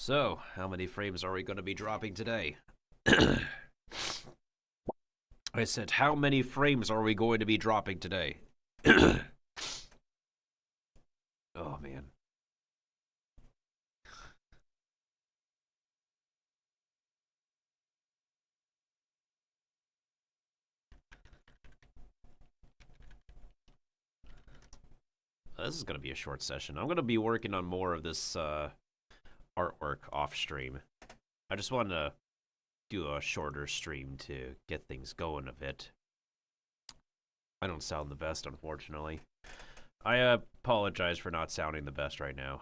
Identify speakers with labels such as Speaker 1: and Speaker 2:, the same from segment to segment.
Speaker 1: So, how many frames are we going to be dropping today? I said, how many frames are we going to be dropping today? Oh, man. This is going to be a short session. I'm going to be working on more of this artwork off stream. I just wanted to do a shorter stream to get things going a bit. I don't sound the best, unfortunately. I apologize for not sounding the best right now.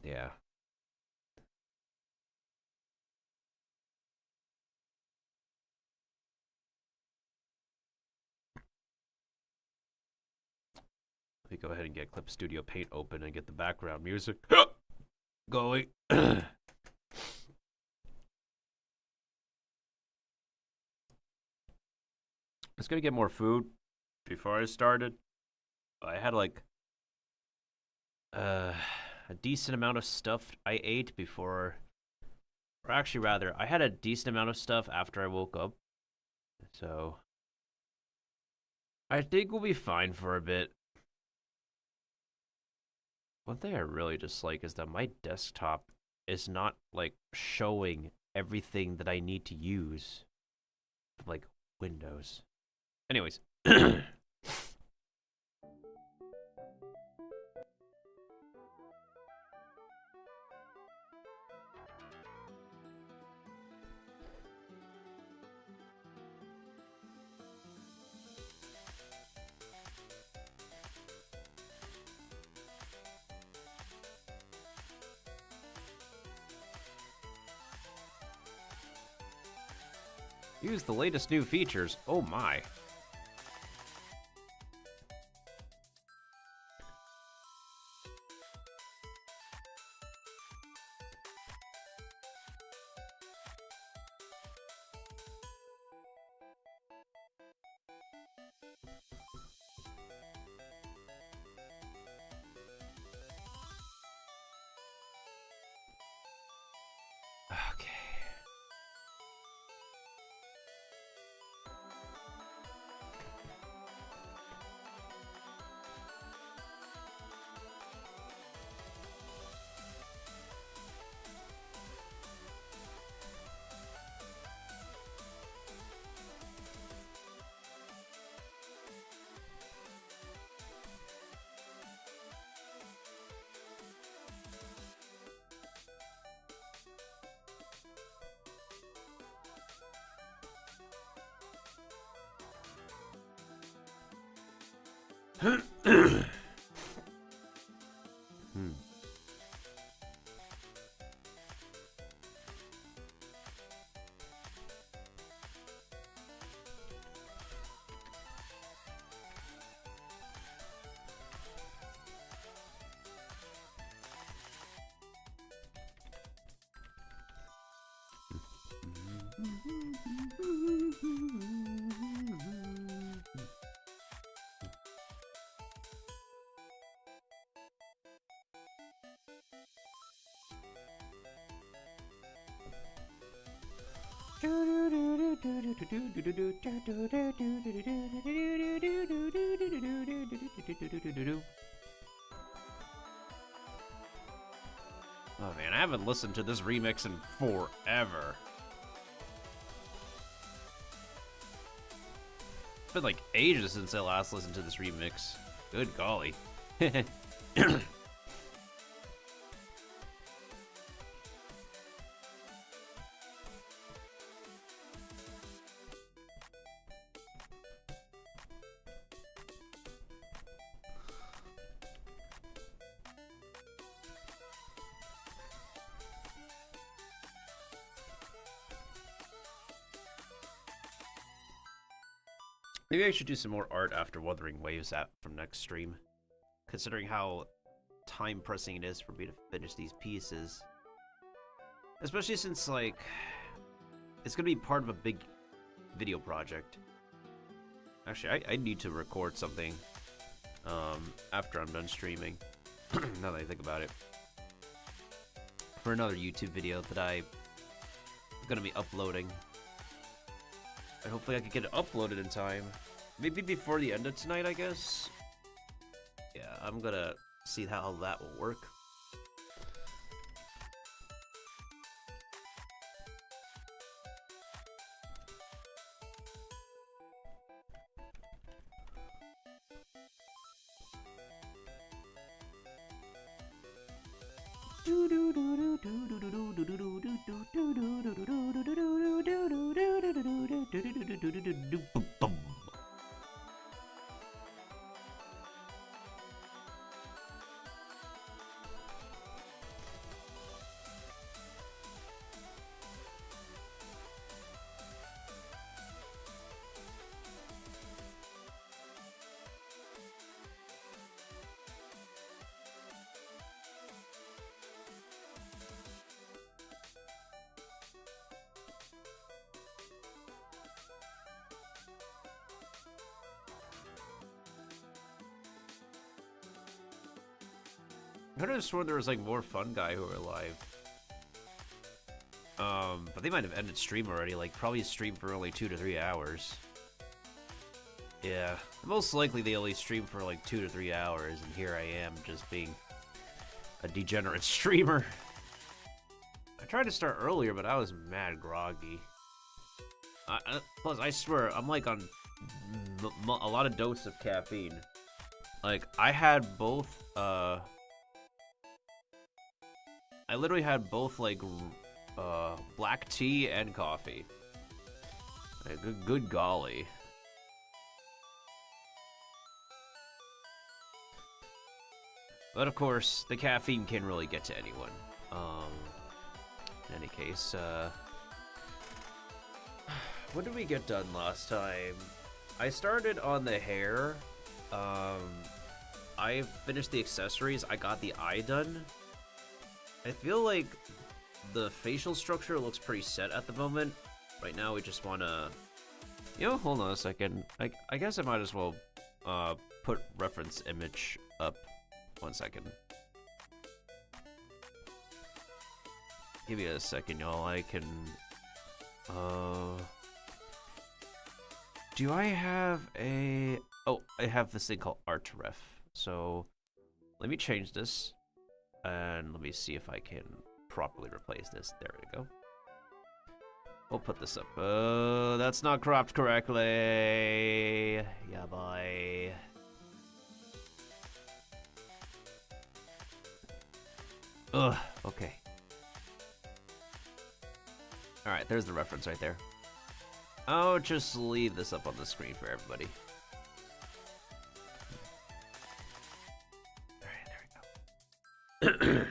Speaker 1: Yeah. Let me go ahead and get Clip Studio Paint open and get the background music going. I was gonna get more food before I started. I had like a decent amount of stuff I ate before, or actually rather, I had a decent amount of stuff after I woke up. So I think we'll be fine for a bit. One thing I really dislike is that my desktop is not like showing everything that I need to use, like Windows. Anyways. Use the latest new features. Oh my. Okay. Oh man, I haven't listened to this remix in forever. It's been like ages since I last listened to this remix. Good golly. Maybe I should do some more art after Wuthering Waves from next stream, considering how time pressing it is for me to finish these pieces. Especially since, like, it's gonna be part of a big video project. Actually, I need to record something after I'm done streaming. Now that I think about it. For another YouTube video that I'm gonna be uploading. And hopefully I can get it uploaded in time. Maybe before the end of tonight, I guess. Yeah, I'm gonna see how that will work. I could have sworn there was like more Fun Guy who were alive. But they might have ended stream already, like probably streamed for only 2 to 3 hours. Yeah, most likely they only streamed for like 2 to 3 hours, and here I am just being a degenerate streamer. I tried to start earlier, but I was mad groggy. Plus, I swear, I'm like on a lot of doses of caffeine. Like, I had both, I literally had both, like, black tea and coffee. Like, good golly. But of course, the caffeine can really get to anyone. In any case, what did we get done last time? I started on the hair. I finished the accessories. I got the eye done. I feel like the facial structure looks pretty set at the moment. Right now, we just want to... You know, hold on a second. I guess I might as well put reference image up. 1 second. Give me a second, y'all. I can... Do I have a... Oh, I have this thing called ArtRef. So, let me change this. And let me see if I can properly replace this. There we go. We'll put this up. That's not cropped correctly. Yeah, boy. Ugh, okay. Alright, there's the reference right there. I'll just leave this up on the screen for everybody. Alright, there we go.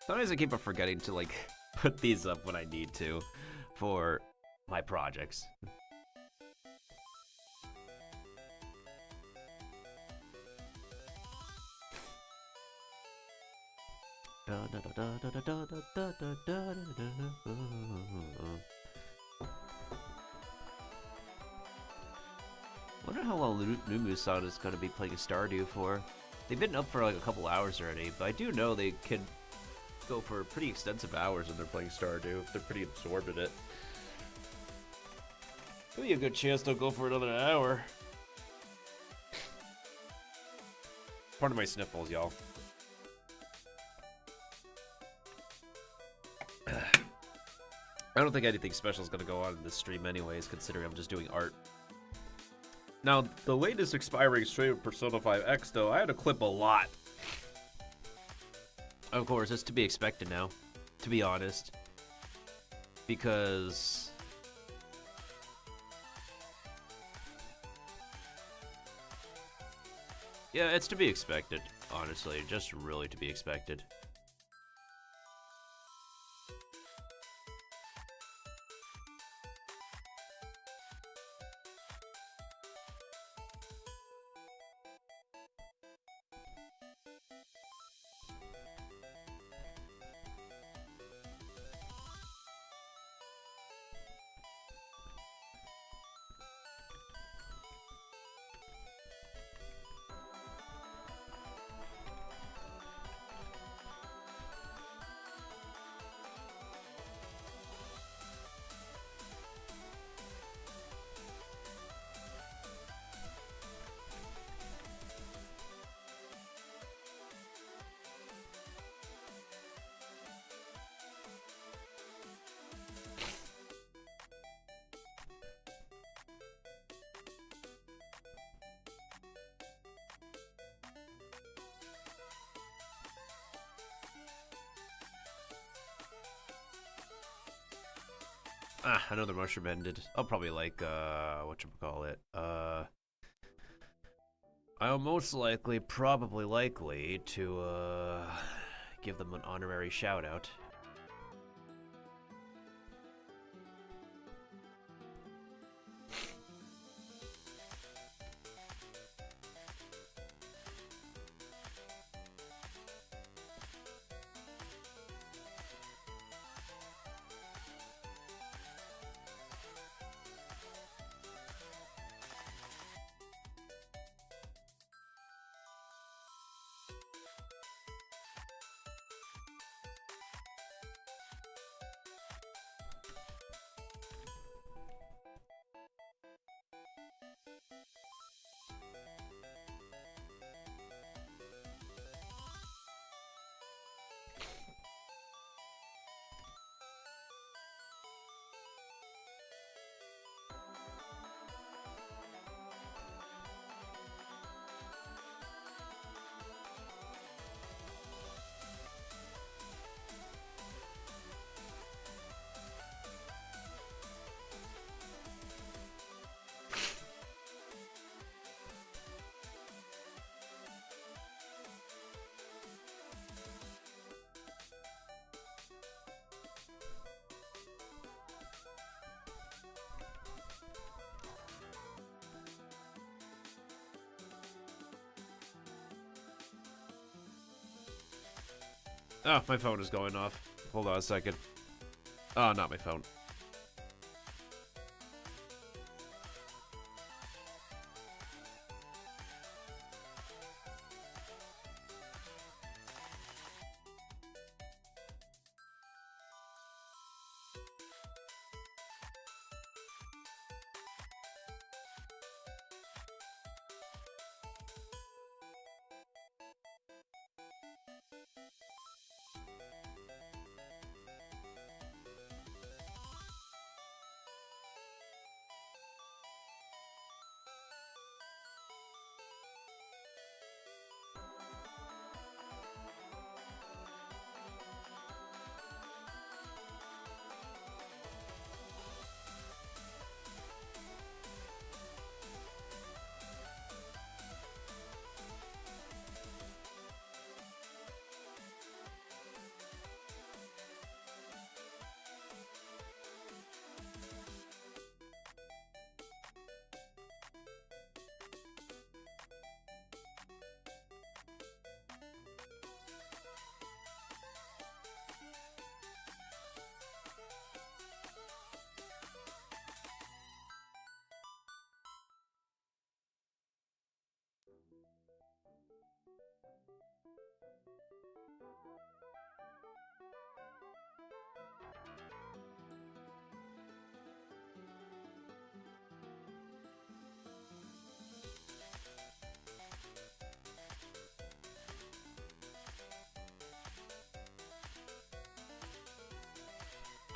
Speaker 1: Sometimes I keep on forgetting to, like, put these up when I need to for my projects. Wonder how long Numu-san is going to be playing Stardew for. They've been up for like a couple hours already, but I do know they can go for pretty extensive hours when they're playing Stardew if they're pretty absorbed in it. Could be a good chance they'll go for another hour. Part of my sniffles, y'all. I don't think anything special is going to go on in this stream anyways, considering I'm just doing art. Now, the latest expiring stream of Persona 5X, though, I had to clip a lot. Of course, it's to be expected now, to be honest. Because... yeah, it's to be expected, honestly. Just really to be expected. Another mushroom ended. I'll probably like, whatchamacallit, I'll most likely, probably likely, to, give them an honorary shout-out. Oh, my phone is going off. Hold on a second. Oh, not my phone.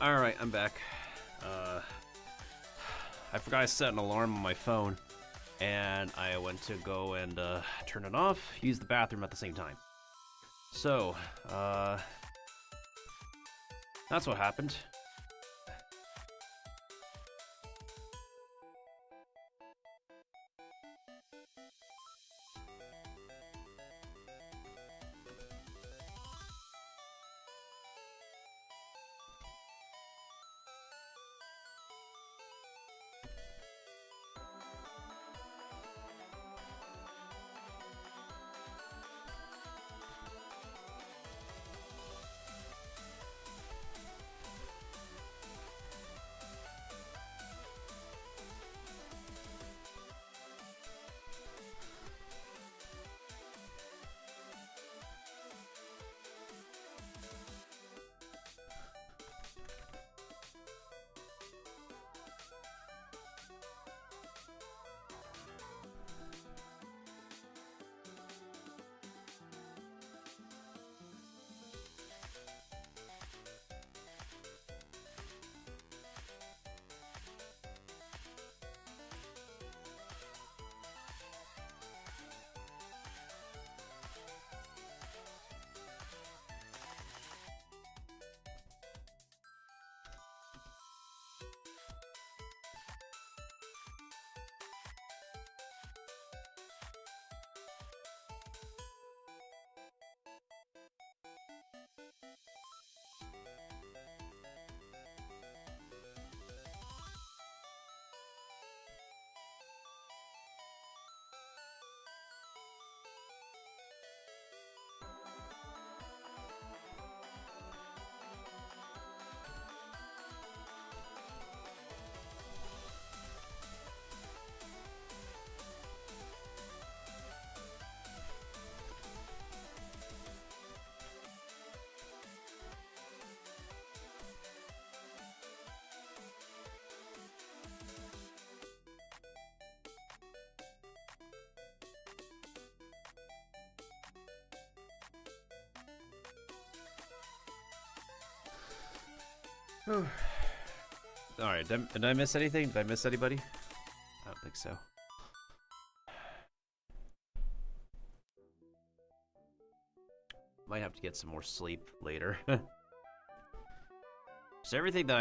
Speaker 1: Alright, I'm back. I forgot I set an alarm on my phone, and I went to go and turn it off, use the bathroom at the same time. So, that's what happened. Alright, did I miss anything? Did I miss anybody? I don't think so. Might have to get some more sleep later. So everything that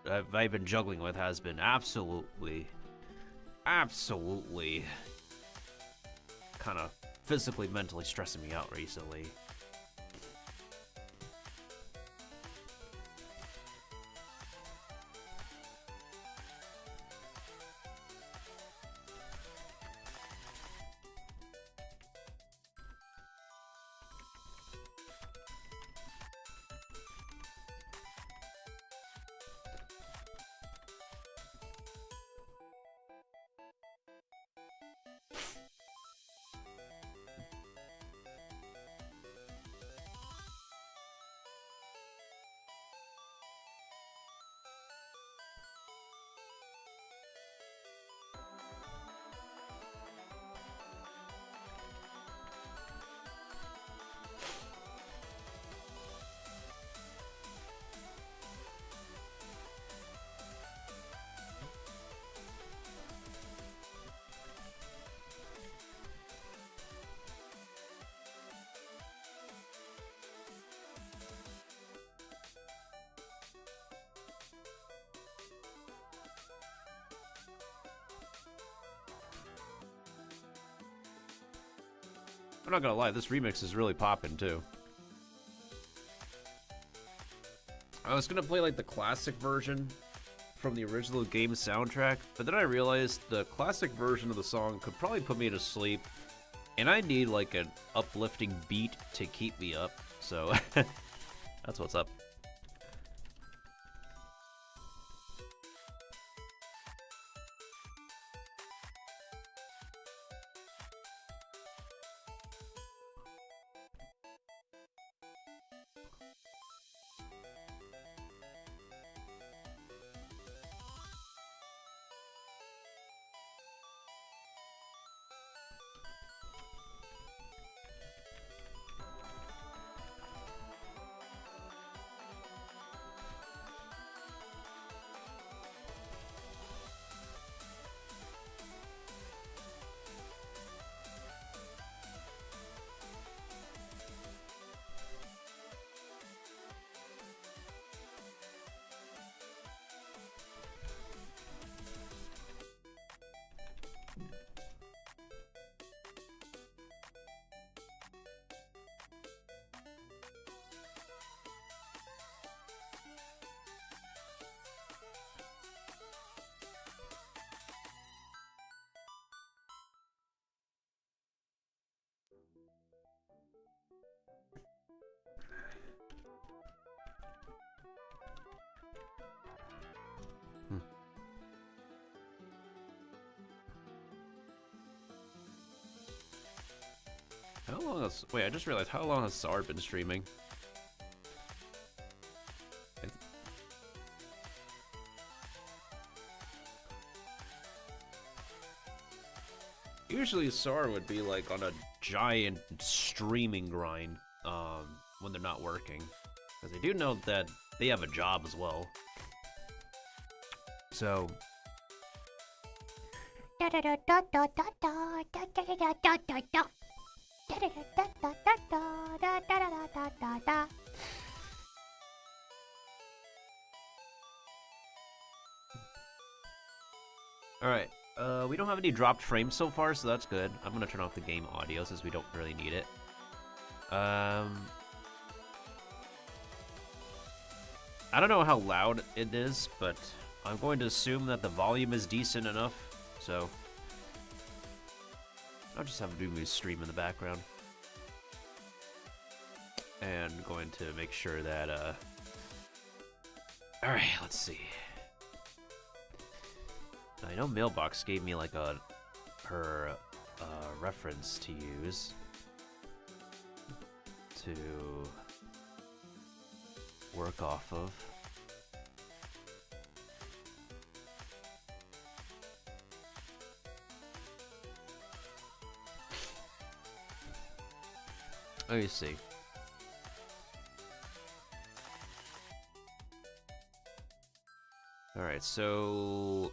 Speaker 1: I've been juggling with has been absolutely kind of physically, mentally stressing me out recently. I'm not gonna lie, this remix is really popping too. I was gonna play like the classic version from the original game soundtrack, but then I realized the classic version of the song could probably put me to sleep, and I need like an uplifting beat to keep me up, so that's what's up. How long has... Wait, I just realized, how long has Sar been streaming? Usually Sar would be like on a giant streaming grind when they're not working. Because I do know that they have a job as well. So... Alright, we don't have any dropped frames so far, so that's good. I'm gonna turn off the game audio since we don't really need it. I don't know how loud it is, but I'm going to assume that the volume is decent enough, so I'll just have to do a stream in the background. And going to make sure that, alright, let's see. I know Mailbox gave me like her reference to use to work off of. Let me see. Alright, so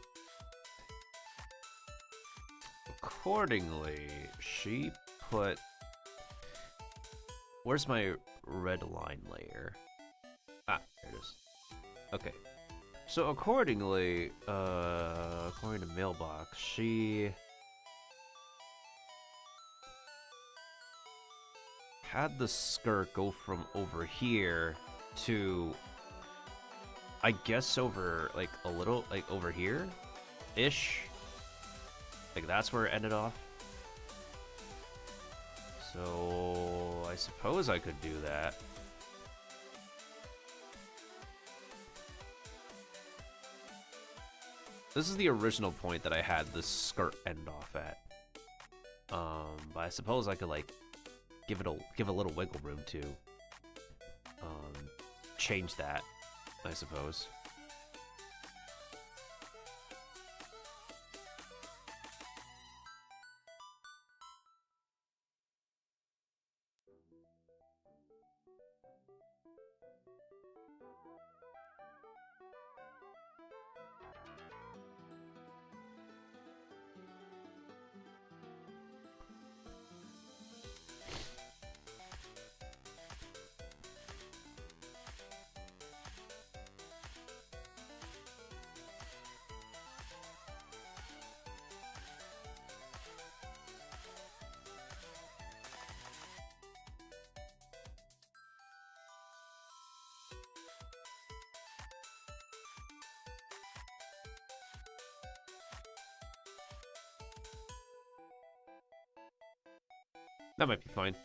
Speaker 1: accordingly, she put... Where's my red line layer? Ah, there it is. Okay. So accordingly, according to Mailbox, she had the skirt go from over here to, I guess, over, like, a little, like, over here-ish. Like, that's where it ended off. So, I suppose I could do that. This is the original point that I had this skirt end off at. But I suppose I could, like, give a little wiggle room to change that, I suppose. That might be fine.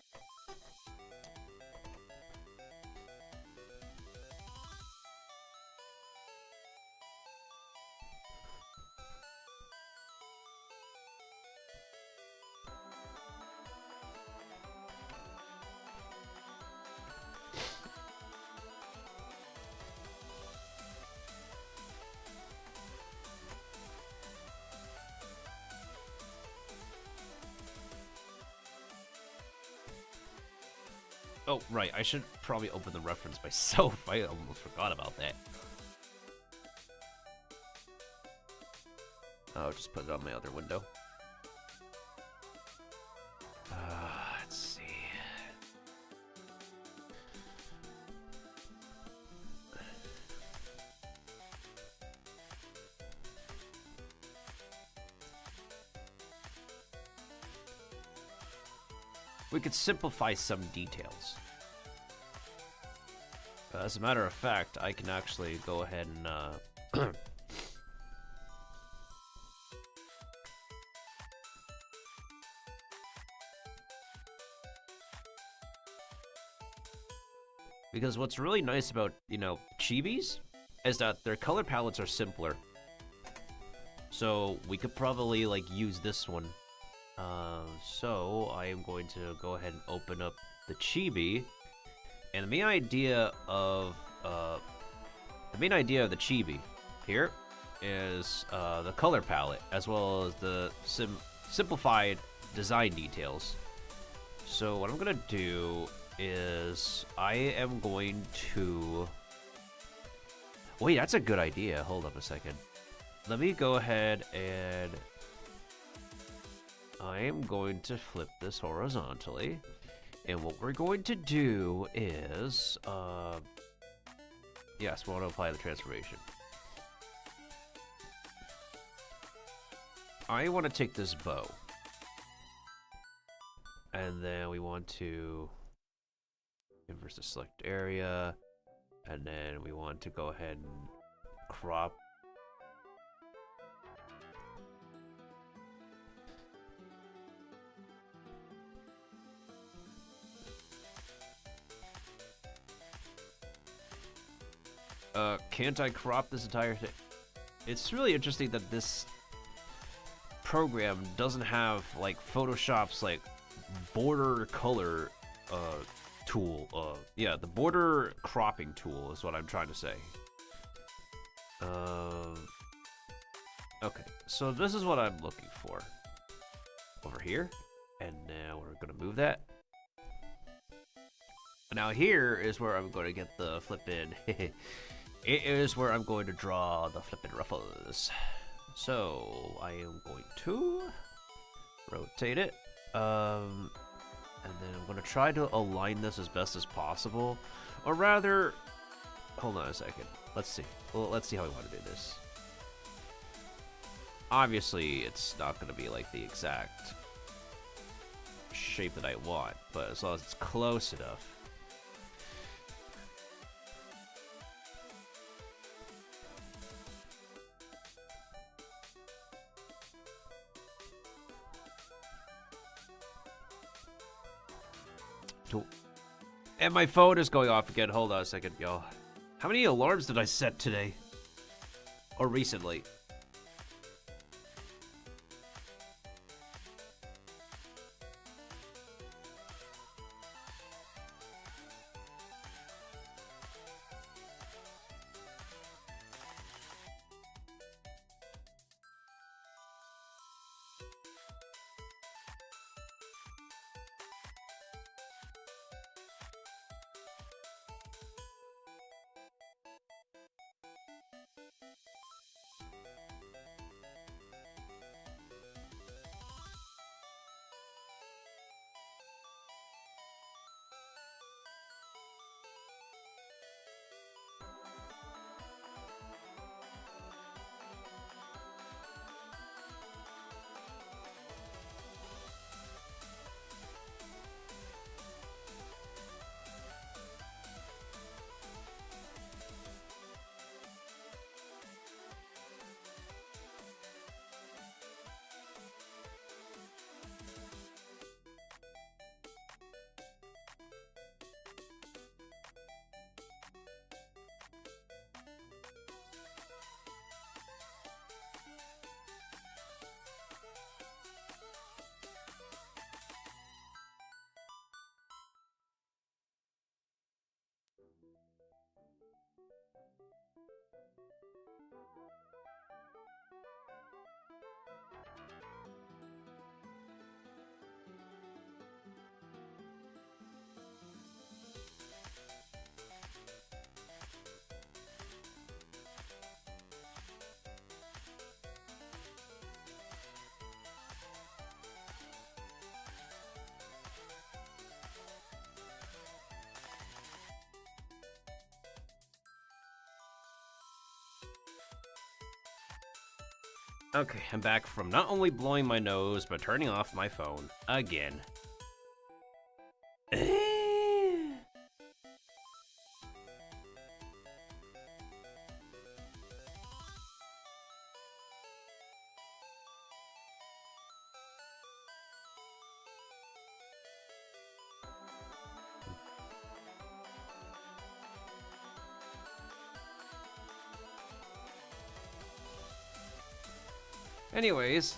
Speaker 1: Oh, right, I should probably open the reference myself. I almost forgot about that. I'll just put it on my other window. Let's see. We could simplify some details. As a matter of fact, I can actually go ahead and because what's really nice about, you know, chibis is that their color palettes are simpler. So we could probably, like, use this one. So I am going to go ahead and open up the chibi, and the main idea of the chibi here is the color palette as well as the simplified design details. So what I'm gonna do is I am going to wait. That's a good idea. Hold up a second. Let me go ahead and I am going to flip this horizontally, and what we're going to do is, yes, we want to apply the transformation. I want to take this bow, and then we want to inverse the select area, and then we want to go ahead and crop. Can't I crop this entire thing? It's really interesting that this program doesn't have, like, Photoshop's, like, border color tool. Yeah, the border cropping tool is what I'm trying to say. Okay, so this is what I'm looking for. Over here. And now we're gonna move that. Now here is where I'm going to get the flippin' it is where I'm going to draw the flippin' ruffles. So I am going to rotate it, and then I'm going to try to align this as best as possible, or rather, hold on a second. Let's see. Well, let's see how we want to do this. Obviously, it's not going to be like the exact shape that I want, but as long as it's close enough. And my phone is going off again. Hold on a second, y'all. How many alarms did I set today? Or recently? Okay, I'm back from not only blowing my nose, but turning off my phone again. Anyways.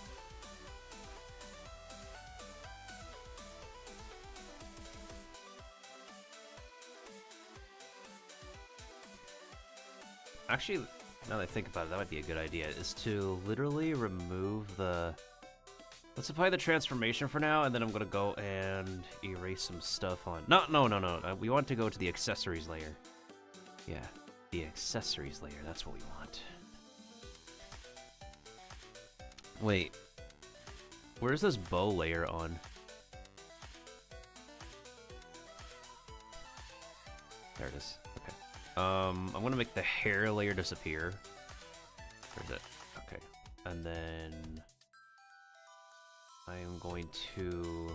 Speaker 1: Actually, now that I think about it, that might be a good idea, is to literally remove the... Let's apply the transformation for now, and then I'm gonna go and erase some stuff on... No. We want to go to the accessories layer. Yeah, the accessories layer, that's what we want. Wait, where's this bow layer on? There it is. Okay. I'm gonna make the hair layer disappear. Where's it? Okay. And then I'm going to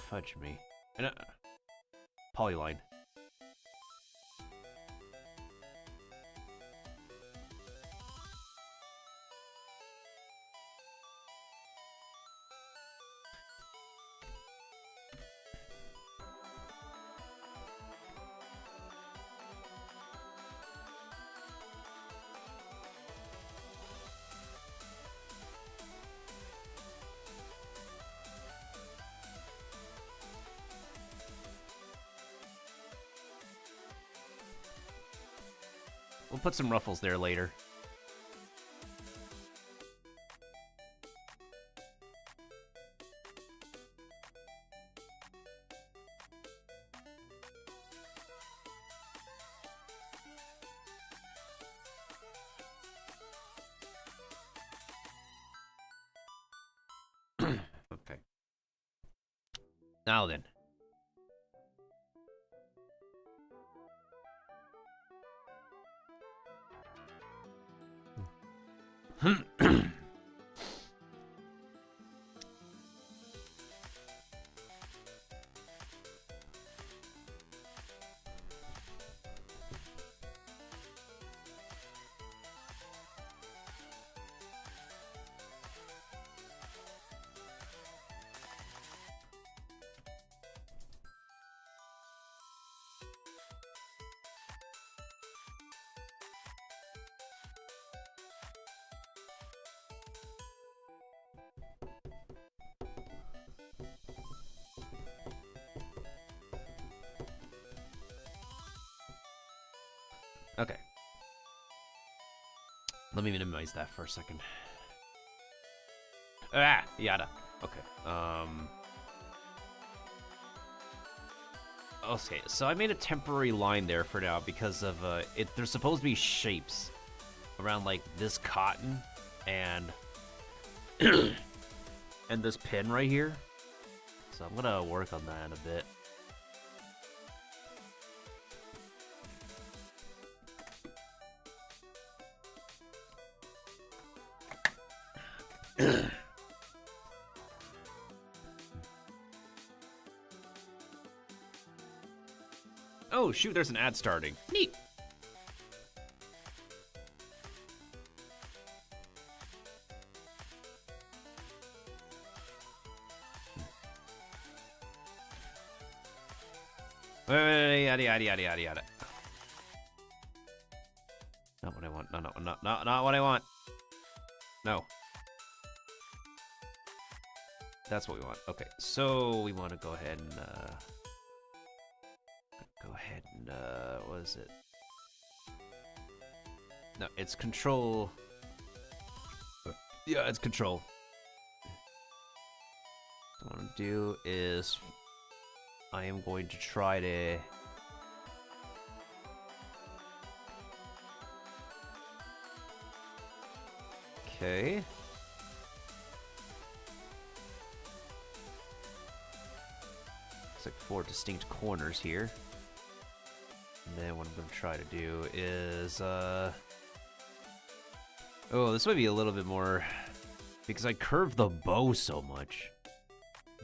Speaker 1: fudge me. And polyline. We'll put some ruffles there later. Now then. Okay. Let me minimize that for a second. Ah, yada. Okay. Okay, so I made a temporary line there for now because of there's supposed to be shapes around like this cotton and and this pin right here. So I'm gonna work on that in a bit. Oh shoot, there's an ad starting. Neat. Yada yada yada yada yada. Not what I want. No, not what I want. No. That's what we want. Okay, so we want to go ahead and what is it? No, it's control. Yeah, it's control. What I want to do is I am going to try to okay. Looks like 4 distinct corners here. And then what I'm going to try to do is, oh, this might be a little bit more, because I curved the bow so much.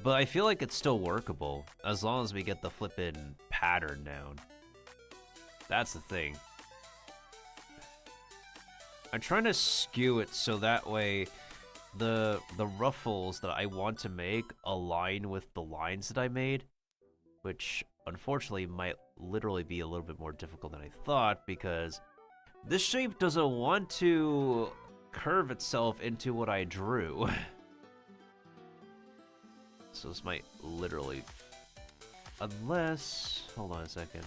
Speaker 1: But I feel like it's still workable, as long as we get the flippin' pattern down. That's the thing. I'm trying to skew it so that way the ruffles that I want to make align with the lines that I made, which unfortunately might literally be a little bit more difficult than I thought, because this shape doesn't want to curve itself into what I drew. So this might literally, unless, hold on a second.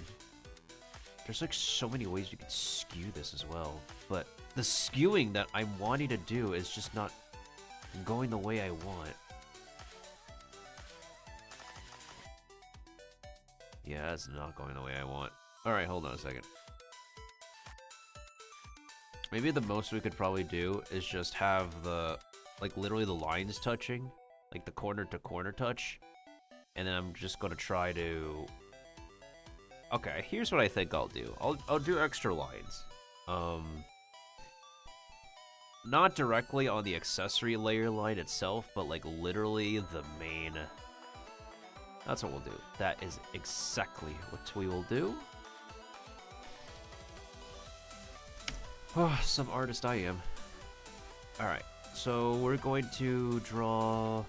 Speaker 1: There's like so many ways you could skew this as well, but the skewing that I'm wanting to do is just not going the way I want. Yeah, it's not going the way I want. Alright, hold on a second. Maybe the most we could probably do is just have the, like, literally the lines touching. Like, the corner-to-corner touch. And then I'm just gonna try to... Okay, here's what I think I'll do. I'll do extra lines. Not directly on the accessory layer line itself, but, like, literally the main... That's what we'll do. That is exactly what we will do. Oh, some artist I am. Alright, so we're going to draw...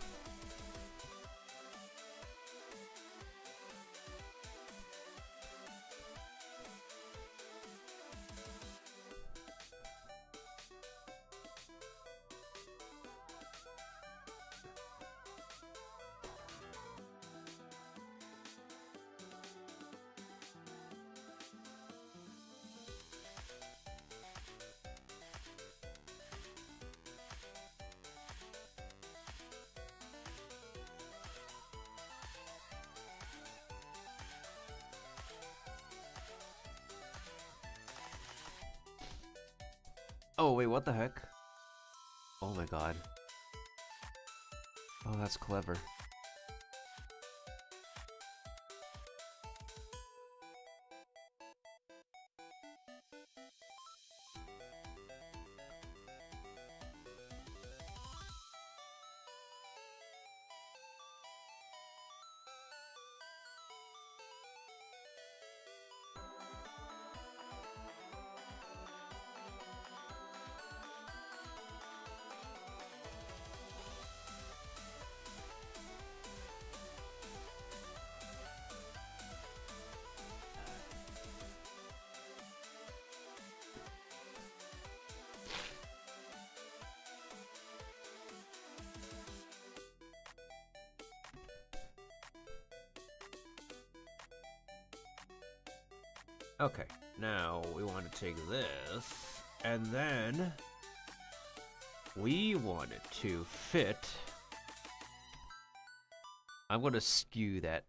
Speaker 1: Oh, wait, what the heck? Oh my god. Oh, that's clever. Okay, now we want to take this, and then we want it to fit. I'm going to skew that.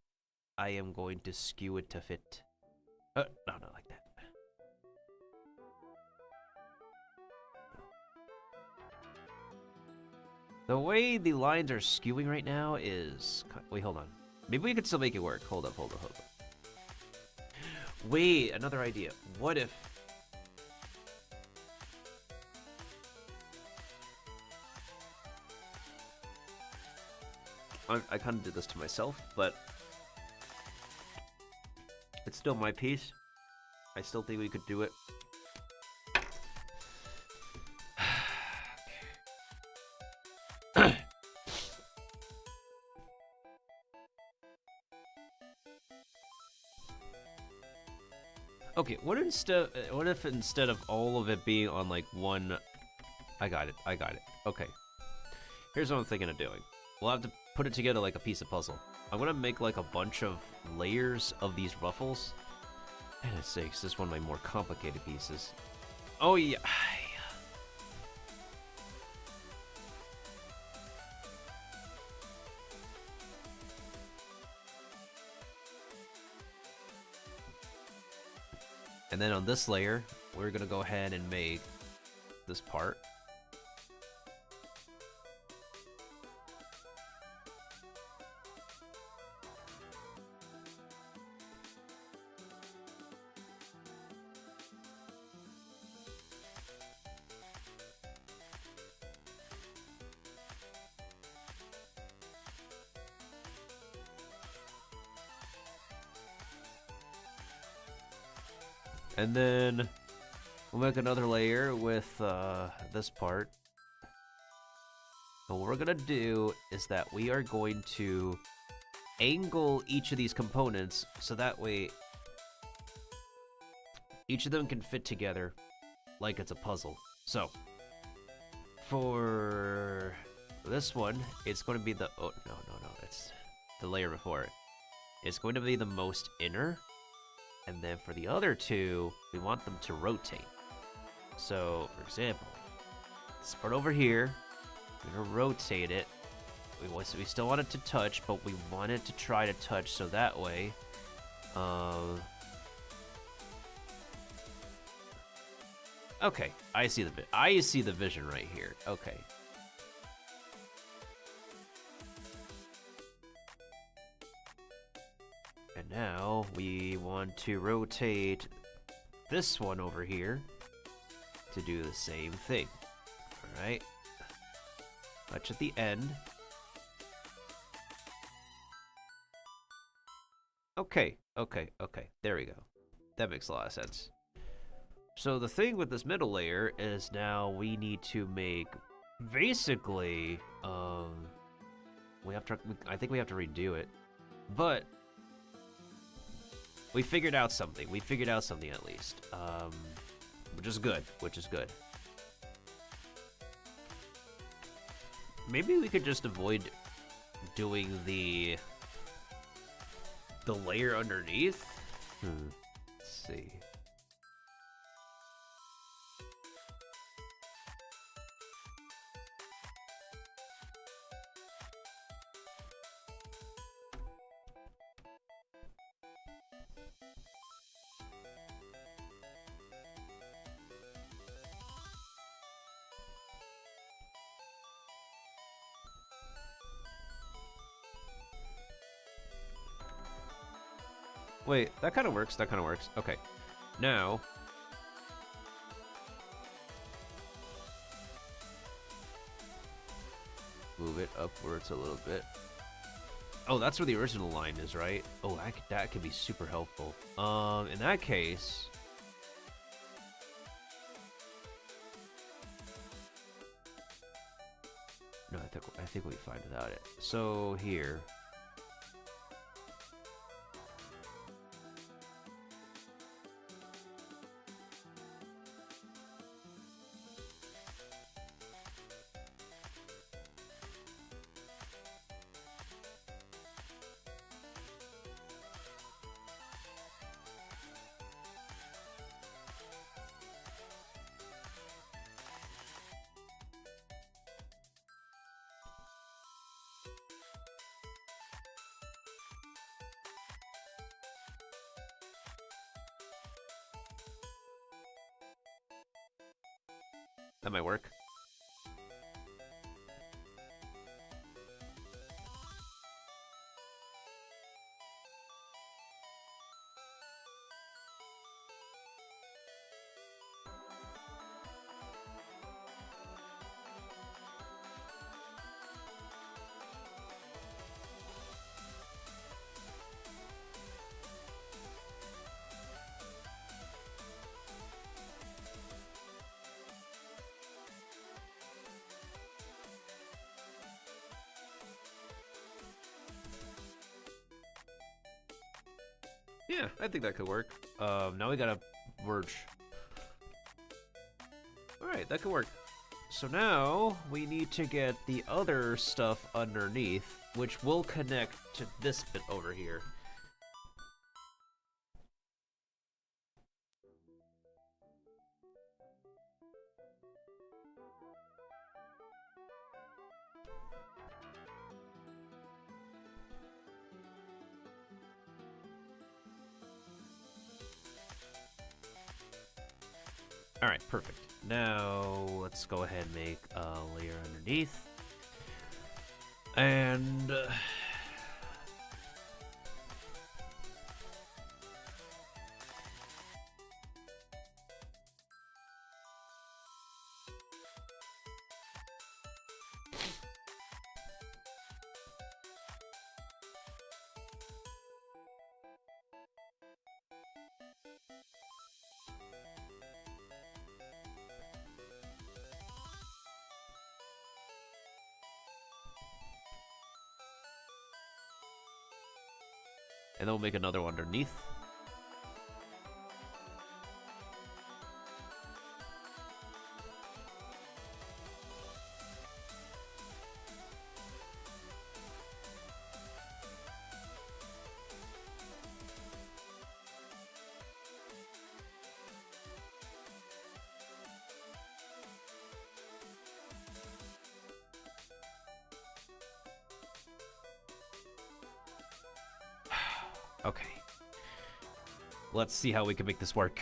Speaker 1: I am going to skew it to fit. No, not like that. The way the lines are skewing right now is... Wait, hold on. Maybe we could still make it work. Hold up. Wait, another idea. What if... I kind of did this to myself, but... It's still my piece. I still think we could do it. Okay, what if instead of all of it being on like one... I got it. Okay. Here's what I'm thinking of doing. We'll have to put it together like a piece of puzzle. I'm gonna make like a bunch of layers of these ruffles. And it's sakes, this is one of my more complicated pieces. Oh yeah. And then on this layer, we're gonna go ahead and make this part. And then we'll make another layer with this part. And what we're gonna do is that we are going to angle each of these components so that way each of them can fit together like it's a puzzle. So for this one, it's going to be the it's the layer before it. It's going to be the most inner. And then for the other two, we want them to rotate. So, for example, this part over here, we're gonna rotate it. We still want it to touch, but we want it to try to touch so that way. Okay, I see the vision right here. Okay. And now we want to rotate this one over here to do the same thing. Alright. Touch at the end. Okay. There we go. That makes a lot of sense. So the thing with this middle layer is now we need to make basically I think we have to redo it. But we figured out something. At least. Which is good. Maybe we could just avoid doing the layer underneath. Let's see. Wait, that kind of works. Okay. Now, move it upwards a little bit. Oh, that's where the original line is, right? Oh, that could be super helpful. In that case, no, I think we'll be fine without it. So here. That might work. Yeah, I think that could work. Now we gotta merge. Alright, that could work. So now we need to get the other stuff underneath, which will connect to this bit over here. Alright, perfect. Now, let's go ahead and make a layer underneath. And... and then we'll make another one underneath. Okay. Let's see how we can make this work.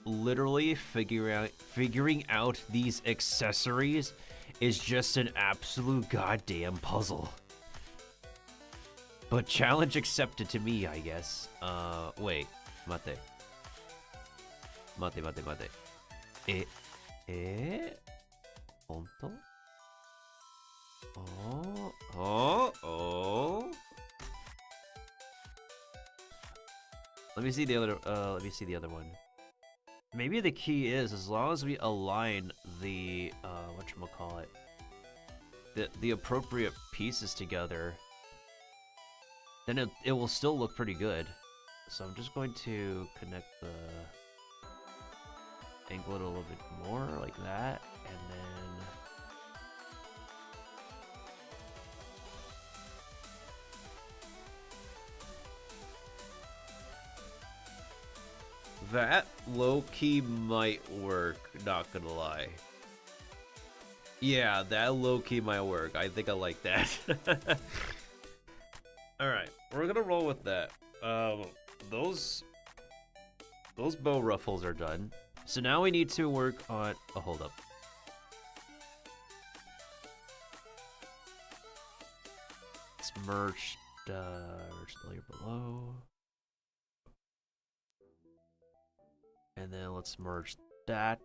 Speaker 1: Literally figuring out these accessories is just an absolute goddamn puzzle. But challenge accepted to me, I guess. Wait. Mate. Honto? Oh. Let me see the other one. Maybe the key is as long as we align the whatchamacallit, the appropriate pieces together, then it will still look pretty good. So I'm just going to connect the angle it a little bit more like that, and then that low-key might work, not gonna lie. Yeah, that low-key might work. I think I like that. Alright, we're gonna roll with that. Those bow ruffles are done. So now we need to work on... Oh, hold up. Let's merge the layer below. And then let's merge that.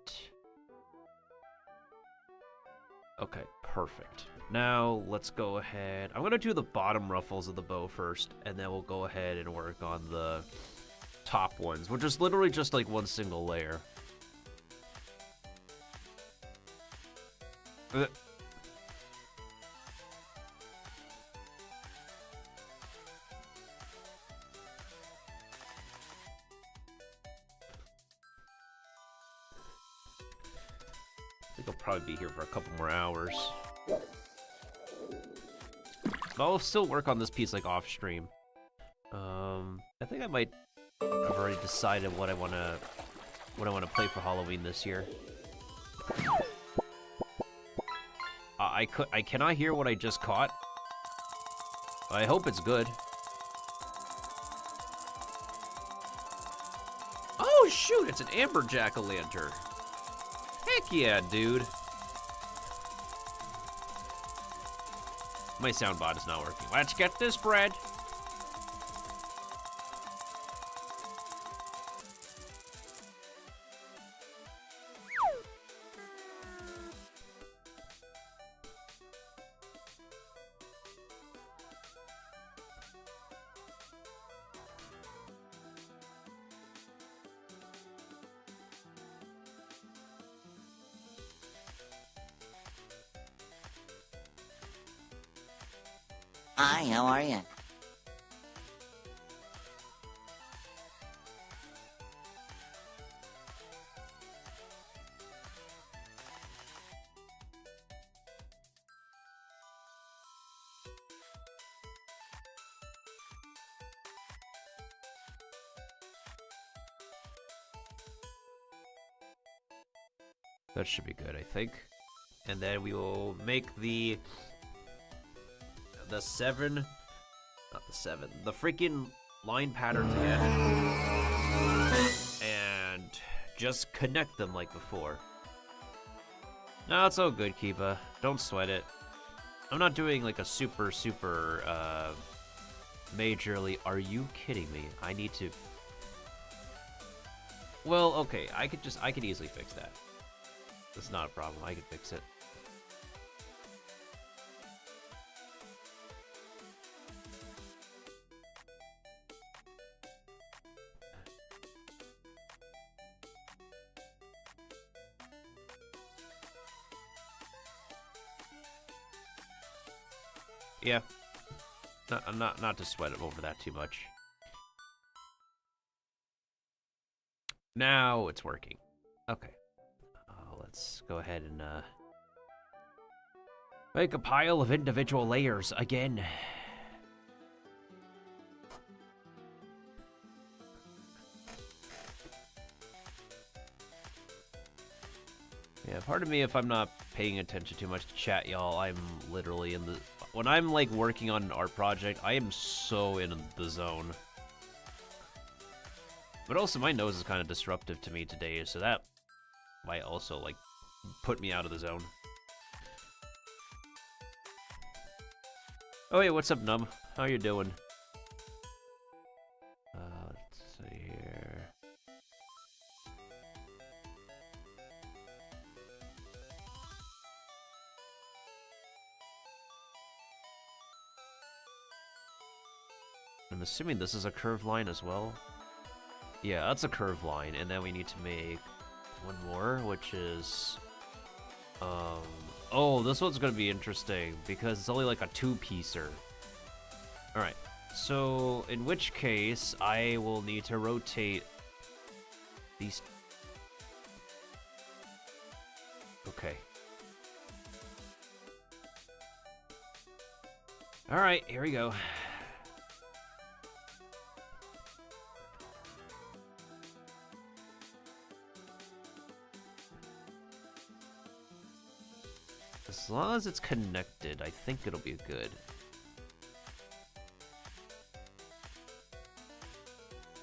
Speaker 1: Okay, perfect. Now let's go ahead. I'm gonna do the bottom ruffles of the bow first, and then we'll go ahead and work on the top ones, which is literally just like one single layer. I think I'll probably be here for a couple more hours. But I'll still work on this piece like off stream. I think I might have already decided what I wanna play for Halloween this year. I cannot hear what I just caught. I hope it's good. Oh shoot, it's an amber jack-o'-lantern. Heck yeah, dude. My soundbot is not working. Let's get this bread.
Speaker 2: Hi, how are you?
Speaker 1: That should be good, I think. And then we will make the seven, not the seven, the freaking line patterns again. And just connect them like before. No, it's all good, Kiba. Don't sweat it. I'm not doing like a super, majorly. Are you kidding me? I need to. Well, okay, I could easily fix that. That's not a problem. I can fix it. Yeah. Not to sweat over that too much. Now it's working. Okay. Let's go ahead and make a pile of individual layers again. Yeah, pardon me if I'm not paying attention too much to chat, y'all. I'm literally in the... When I'm, like, working on an art project, I am so in the zone. But also, my nose is kind of disruptive to me today, so that might also, like, put me out of the zone. Oh, hey, what's up, Num? How you doing? Let's see here. I'm assuming this is a curved line as well. Yeah, that's a curved line, and then we need to make one more, which is... Oh, this one's gonna be interesting, because it's only like a two-piecer. Alright, so in which case, I will need to rotate these... Okay. Alright, here we go. As long as it's connected, I think it'll be good.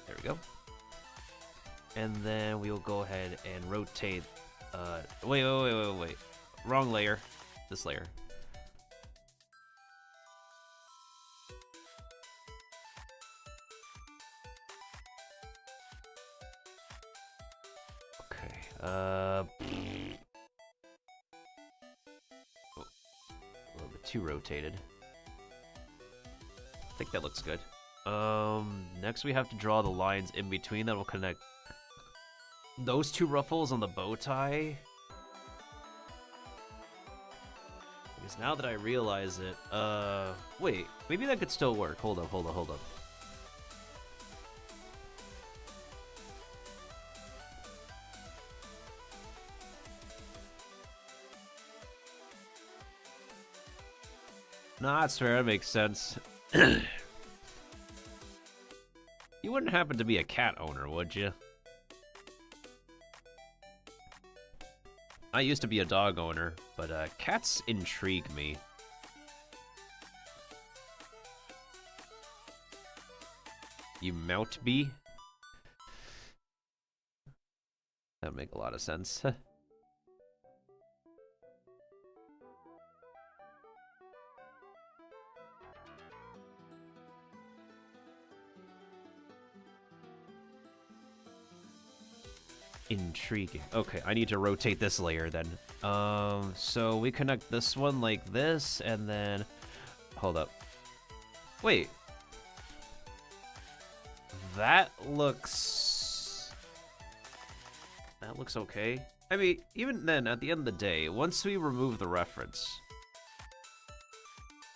Speaker 1: There we go. And then we'll go ahead and rotate. Wait. Wrong layer. This layer. Okay. A little bit too rotated. I think that looks good. Next we have to draw the lines in between that will connect those two ruffles on the bow tie. Because now that I realize it, wait, maybe that could still work. Hold up. Nah, that's fair, that makes sense. You wouldn't happen to be a cat owner, would you? I used to be a dog owner, but cats intrigue me. You mount bee? That make a lot of sense. Intriguing. Okay, I need to rotate this layer then. So we connect this one like this, and then... Hold up. Wait. That looks okay. I mean, even then, at the end of the day, once we remove the reference,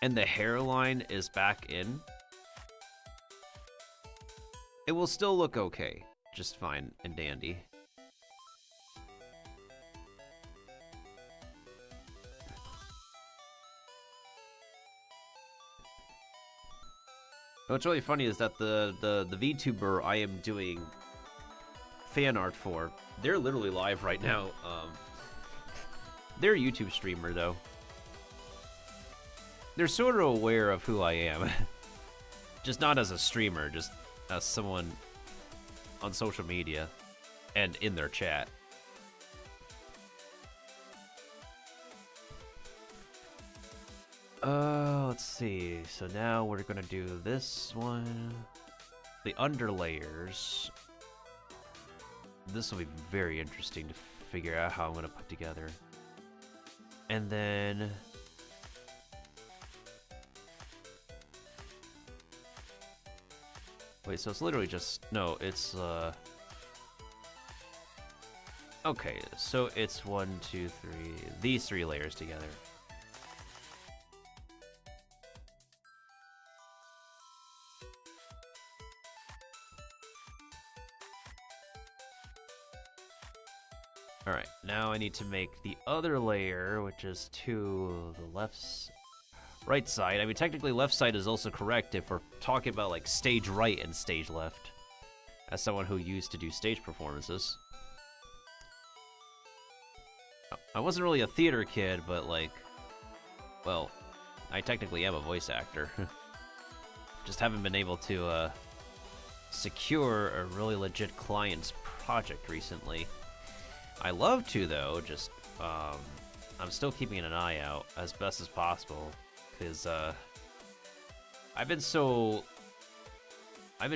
Speaker 1: and the hairline is back in, it will still look okay. Just fine and dandy. What's really funny is that the Vtuber I am doing fan art for, they're literally live right now. They're a YouTube streamer though. They're sort of aware of who I am. Just not as a streamer, just as someone on social media and in their chat. Let's see. So now we're gonna do this one. The underlayers. This will be very interesting to figure out how I'm gonna put together. And then... Wait, so it's literally just... No, it's, Okay, so it's 1, 2, 3... These 3 layers together. Alright, now I need to make the other layer, which is to the right side. I mean, technically left side is also correct if we're talking about, like, stage right and stage left. As someone who used to do stage performances. I wasn't really a theater kid, but, like, well, I technically am a voice actor. Just haven't been able to, secure a really legit client's project recently. I love to, though, just, I'm still keeping an eye out as best as possible, because, I've been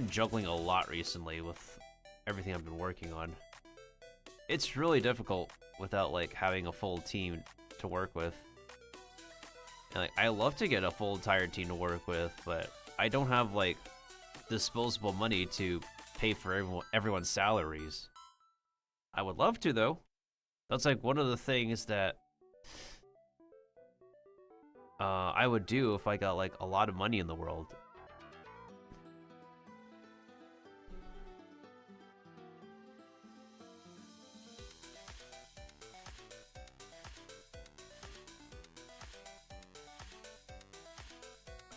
Speaker 1: juggling a lot recently with everything I've been working on. It's really difficult without, like, having a full team to work with. And, like, I love to get a full entire team to work with, but I don't have, like, disposable money to pay for everyone's salaries. I would love to, though. That's like one of the things that I would do if I got like a lot of money in the world.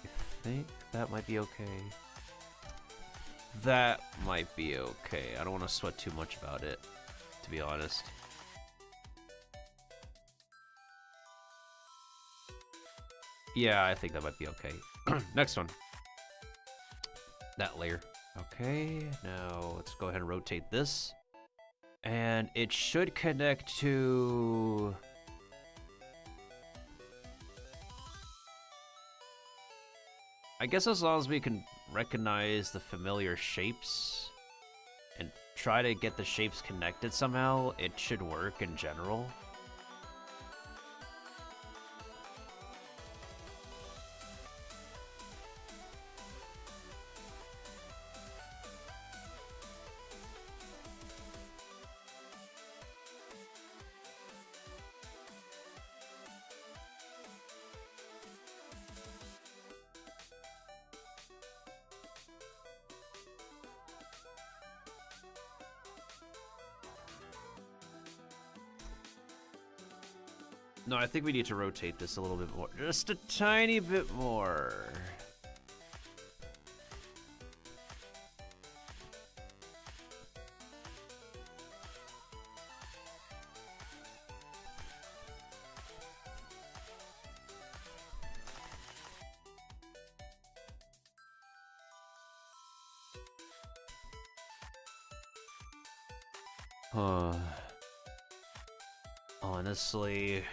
Speaker 1: I think that might be okay. That might be okay. I don't want to sweat too much about it, to be honest. Yeah, I think that might be okay. Next one. That layer. Okay, now let's go ahead and rotate this. And it should connect to... I guess as long as we can recognize the familiar shapes and try to get the shapes connected somehow, it should work in general. No, I think we need to rotate this a little bit more. Just a tiny bit more. Honestly...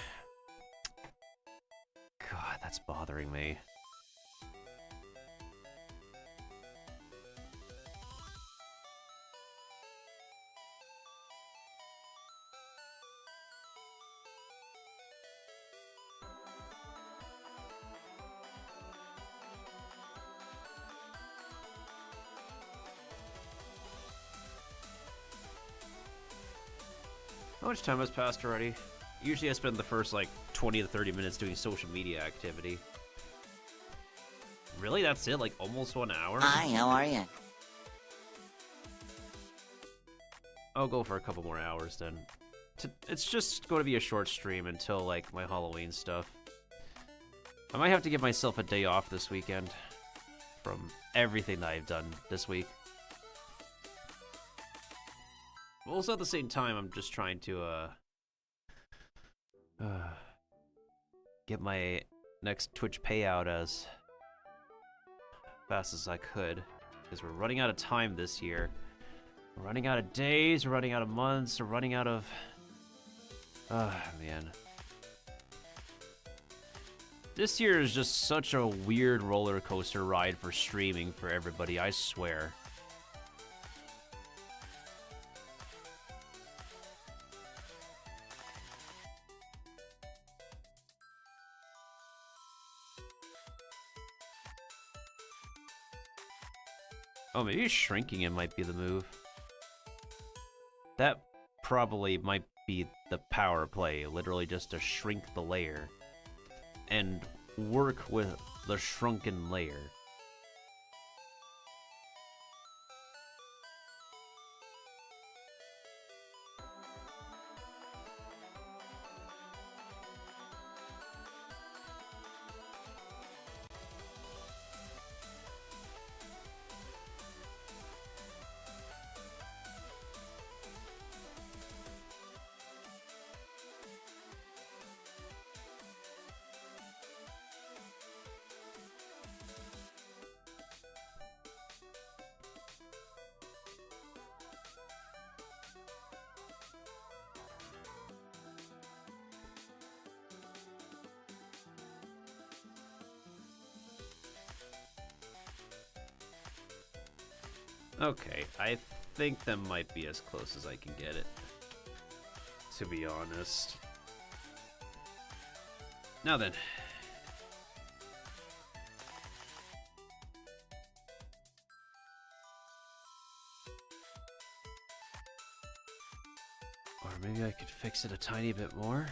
Speaker 1: God, that's bothering me. How much time has passed already? Usually I spend the first, like, 20 to 30 minutes doing social media activity. Really? That's it? Like, almost 1 hour?
Speaker 2: Hi, how are you?
Speaker 1: I'll go for a couple more hours then. It's just going to be a short stream until, like, my Halloween stuff. I might have to give myself a day off this weekend from everything that I've done this week. Also, at the same time, I'm just trying to, get my next Twitch payout as fast as I could, because we're running out of time this year. We're running out of days, we're running out of months, we're running out of... man. This year is just such a weird roller coaster ride for streaming for everybody, I swear. Oh, maybe shrinking it might be the move. That probably might be the power play, literally just to shrink the layer and work with the shrunken layer. Okay, I think that might be as close as I can get it, to be honest. Now then. Or maybe I could fix it a tiny bit more.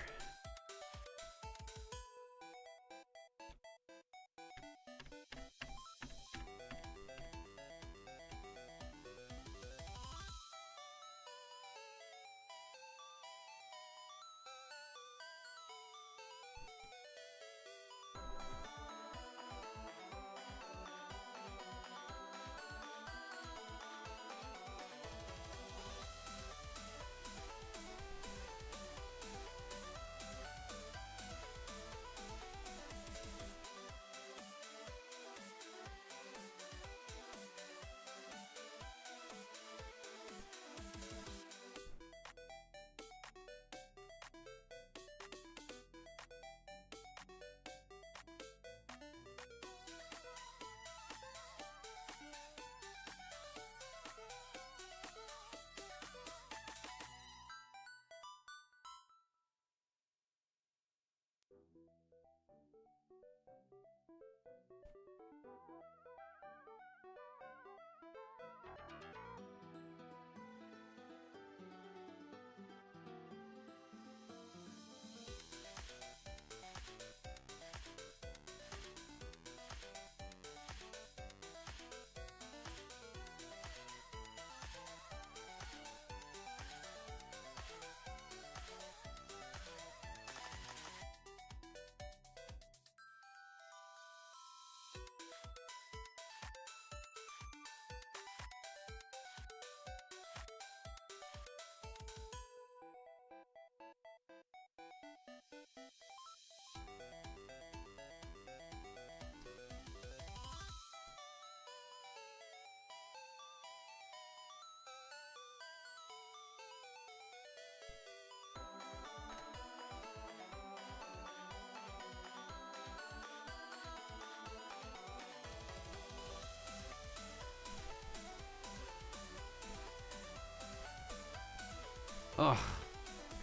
Speaker 1: Ugh.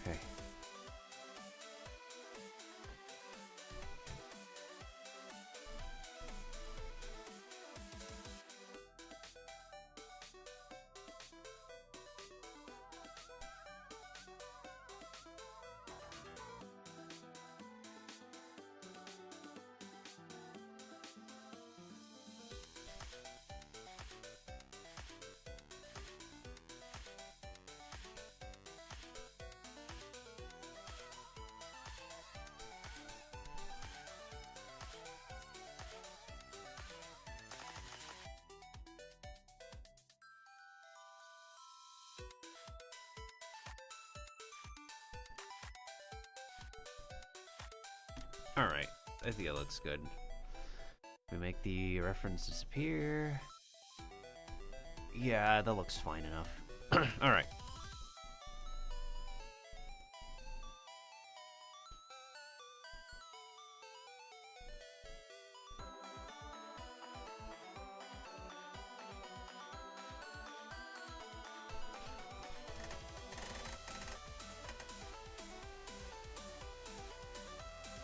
Speaker 1: Okay. Alright, I think it looks good. We make the reference disappear. Yeah, that looks fine enough. Alright.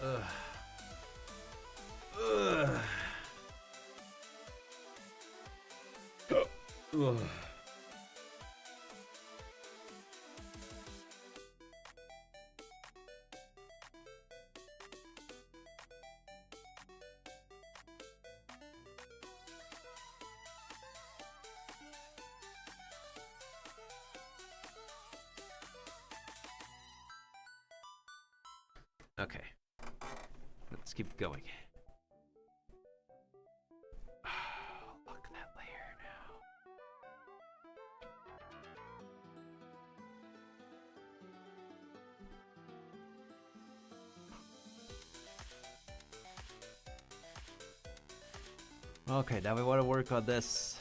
Speaker 1: Ugh. Ugh. Ugh. Okay. Let's keep going. Lock that layer now. Okay, now we want to work on this.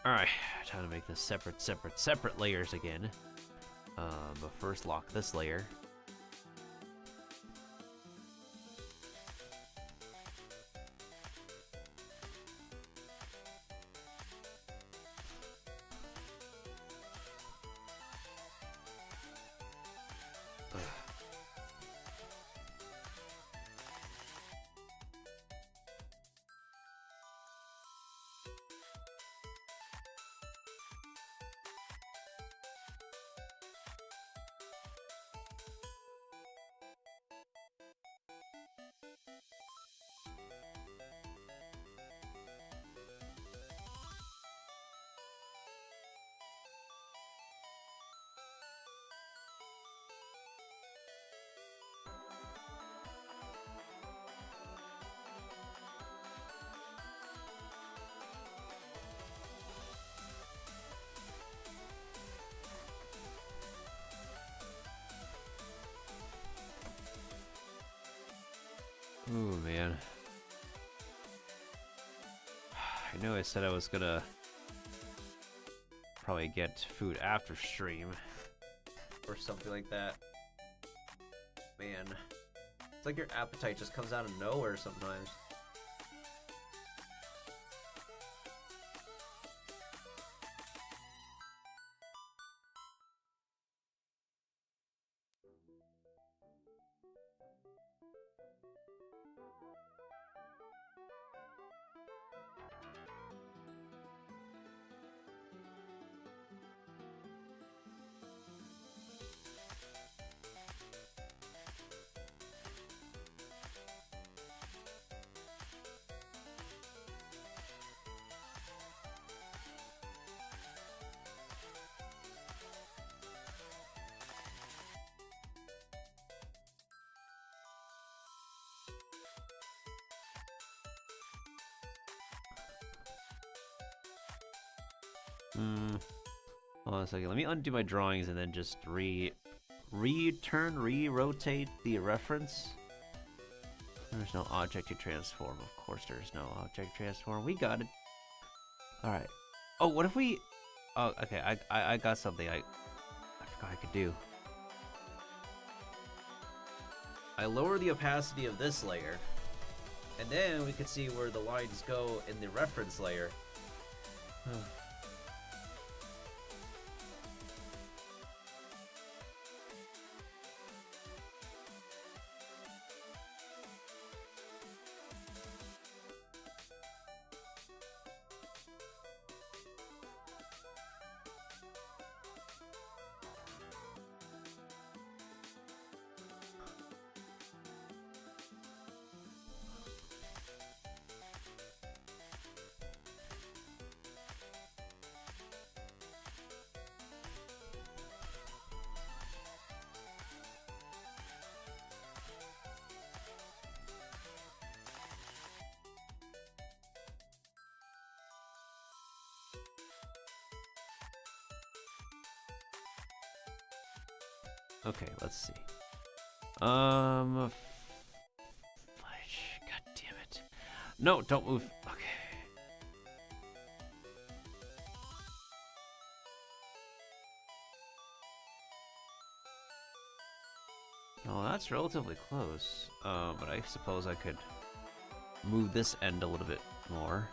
Speaker 1: Alright, time to make this separate layers again. But first lock this layer. Ooh, man. I know I said I was gonna probably get food after stream or something like that. Man, it's like your appetite just comes out of nowhere sometimes. Hold on a second. Let me undo my drawings and then just re-rotate the reference. There's no object to transform. Of course there's no object to transform. We got it. Alright. Oh, what if we... Oh, okay. I got something I forgot I could do. I lower the opacity of this layer. And then we could see where the lines go in the reference layer. Okay, let's see. God damn it. No, don't move. Okay. Well, that's relatively close. But I suppose I could move this end a little bit more.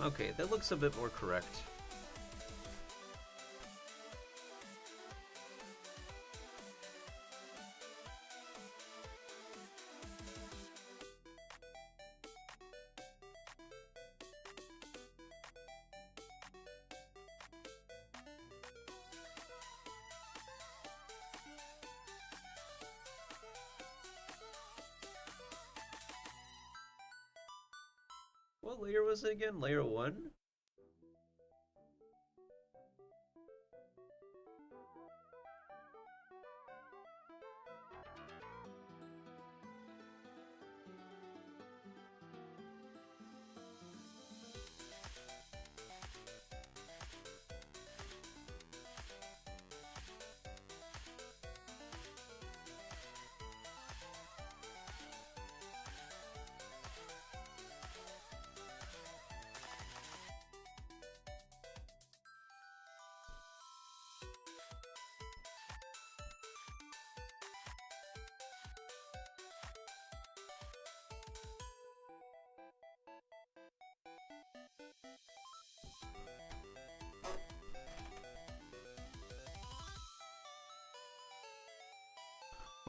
Speaker 1: Okay, that looks a bit more correct. What layer was it again? Layer 1?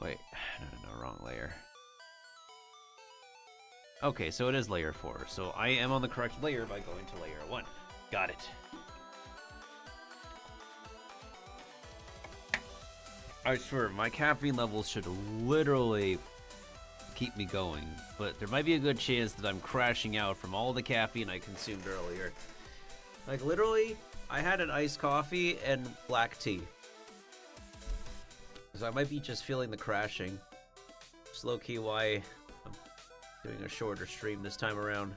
Speaker 1: Wait, no, wrong layer. Okay, so it is layer 4. So I am on the correct layer by going to layer 1. Got it. I swear, my caffeine levels should literally keep me going, but there might be a good chance that I'm crashing out from all the caffeine I consumed earlier. Like, literally, I had an iced coffee and black tea. So I might be just feeling the crashing. It's low-key why I'm doing a shorter stream this time around.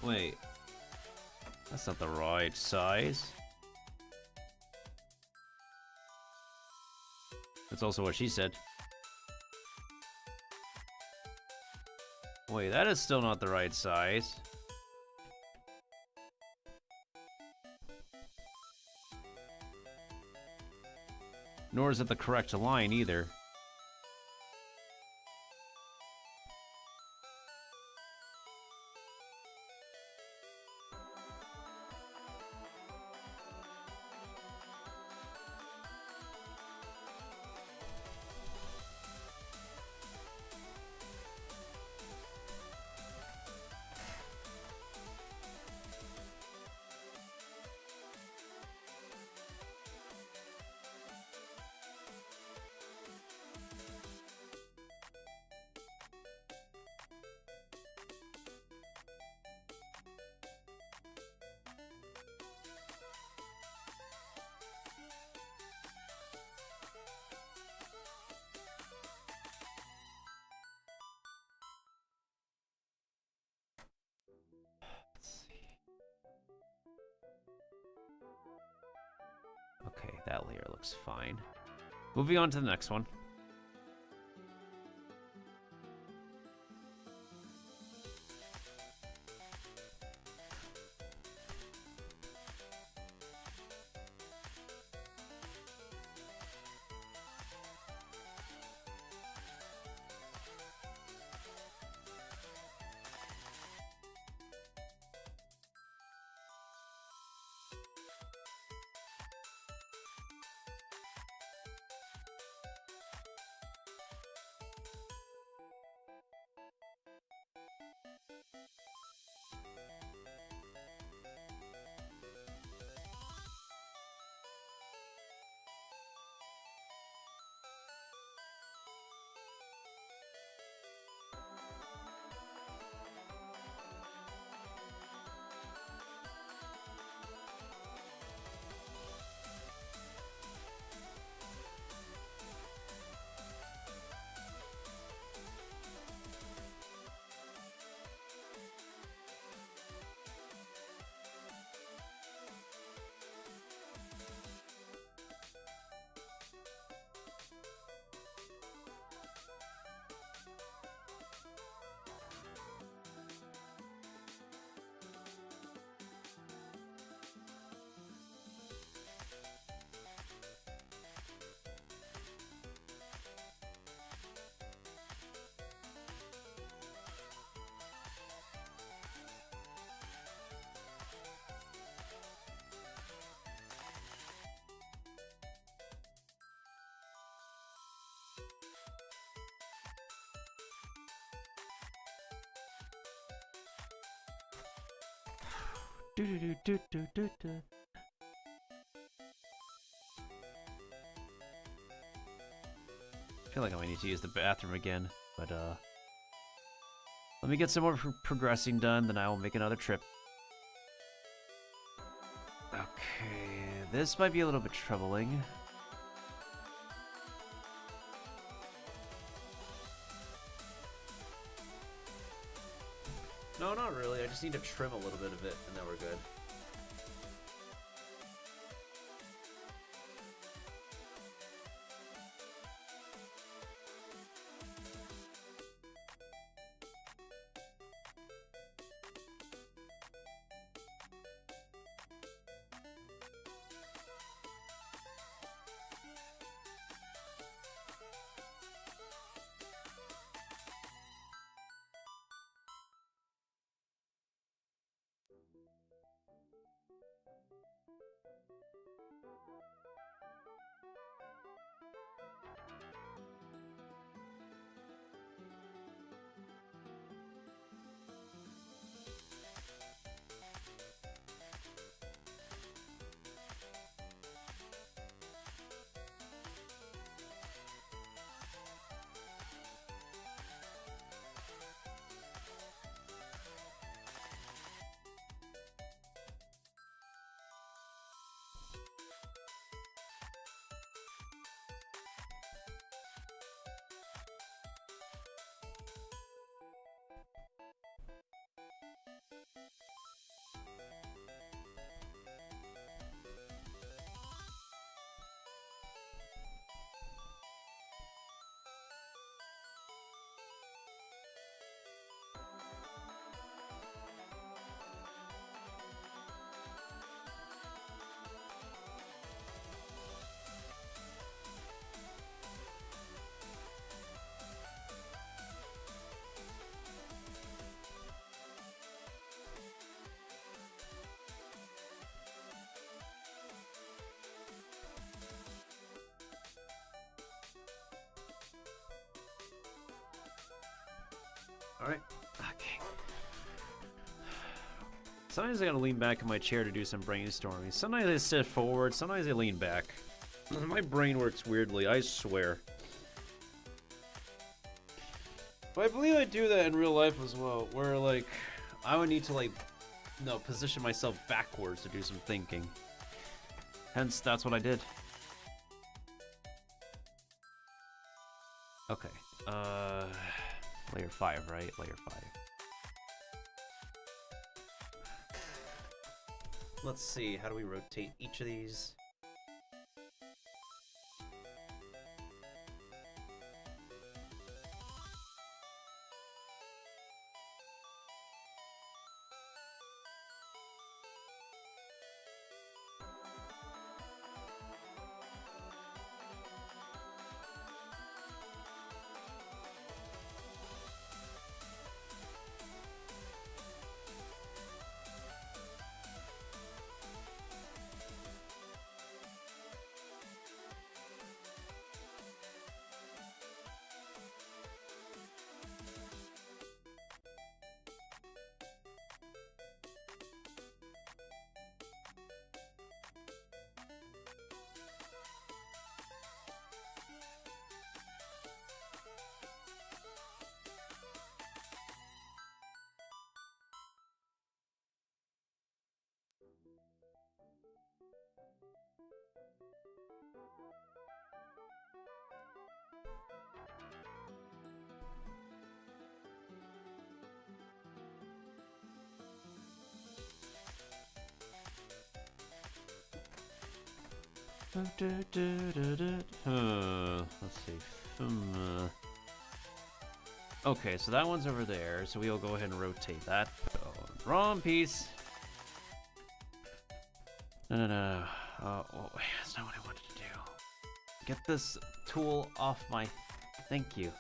Speaker 1: Wait, that's not the right size. That's also what she said. Wait, that is still not the right size. Nor is it the correct line either. looks fine. Moving on to the next one. I feel like I might need to use the bathroom again, but let me get some more progressing done, then I will make another trip. Okay, this might be a little bit troubling. No, not really. I just need to trim a little bit of it, and then we're good. Alright. Okay. Sometimes I gotta lean back in my chair to do some brainstorming. Sometimes I sit forward, sometimes I lean back. My brain works weirdly, I swear. But I believe I do that in real life as well, where like, I would need to like, no, position myself backwards to do some thinking. Hence, that's what I did. Okay, layer 5, right? Layer 5. Let's see, how do we rotate each of these? Let's see. Okay, so that one's over there, so we'll go ahead and rotate that. Oh, wrong piece. No. Oh, that's not what I wanted to do. Get this tool off my... Thank you.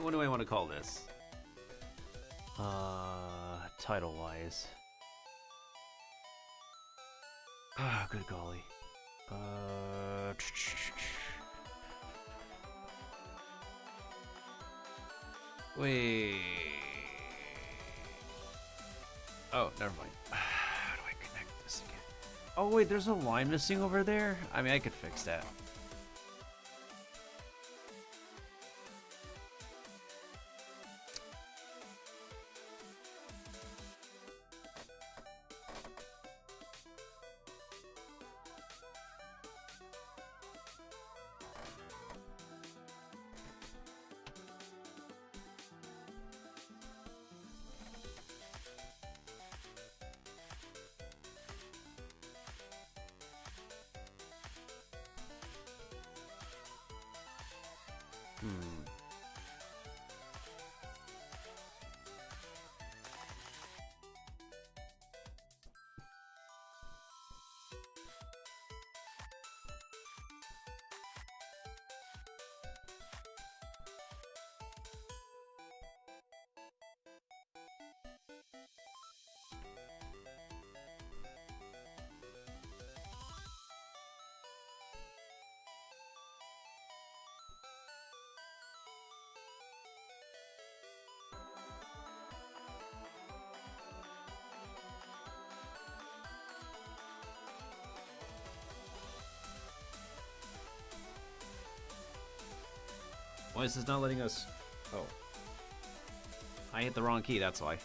Speaker 1: What do I want to call this? Title-wise. Ah, good golly. Wait. Oh, never mind. How do I connect this again? Oh, wait, there's a line missing over there? I mean, I could fix that. Why is this not letting us... Oh. I hit the wrong key, that's why.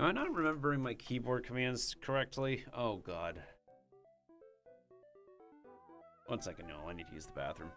Speaker 1: Am I not remembering my keyboard commands correctly? Oh god. 1 second, y'all. I need to use the bathroom.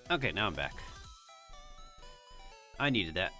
Speaker 1: Okay, now I'm back. I needed that.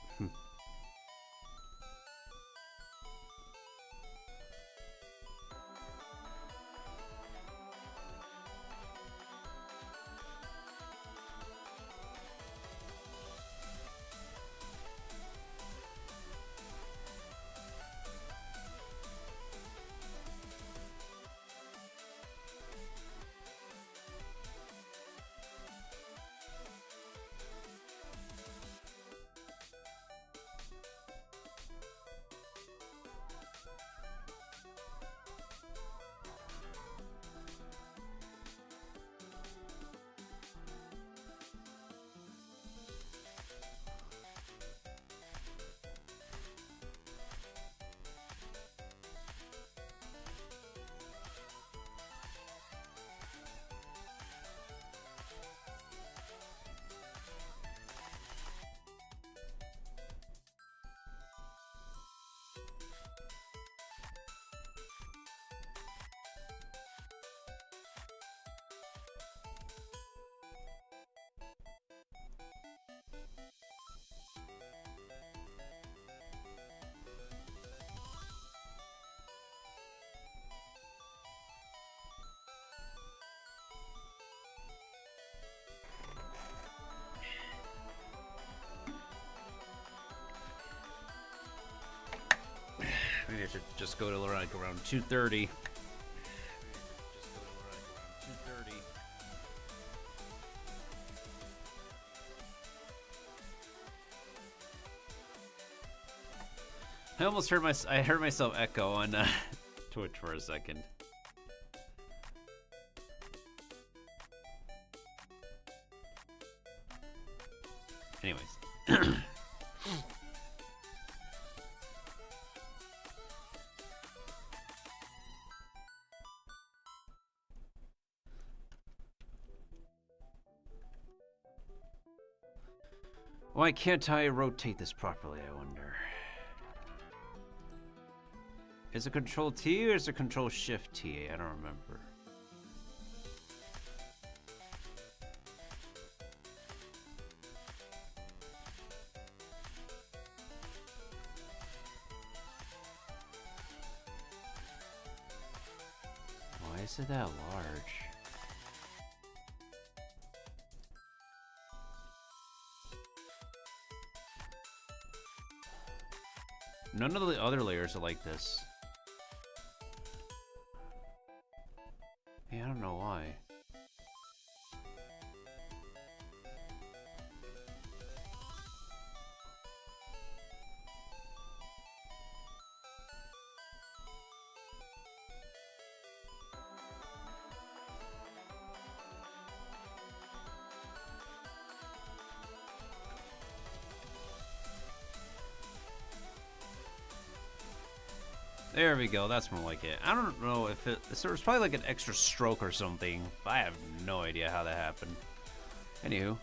Speaker 1: Maybe I should just go to like around 2:30. I almost heard I heard myself echo on Twitch for a second. Anyways. Why can't I rotate this properly, I wonder? Is it Control T or is it Control Shift T? I don't remember. Why is it that large? None of the other layers are like this. Yeah, I don't know why. There we go, that's more like it. I don't know if there was probably like an extra stroke or something, but I have no idea how that happened. Anywho.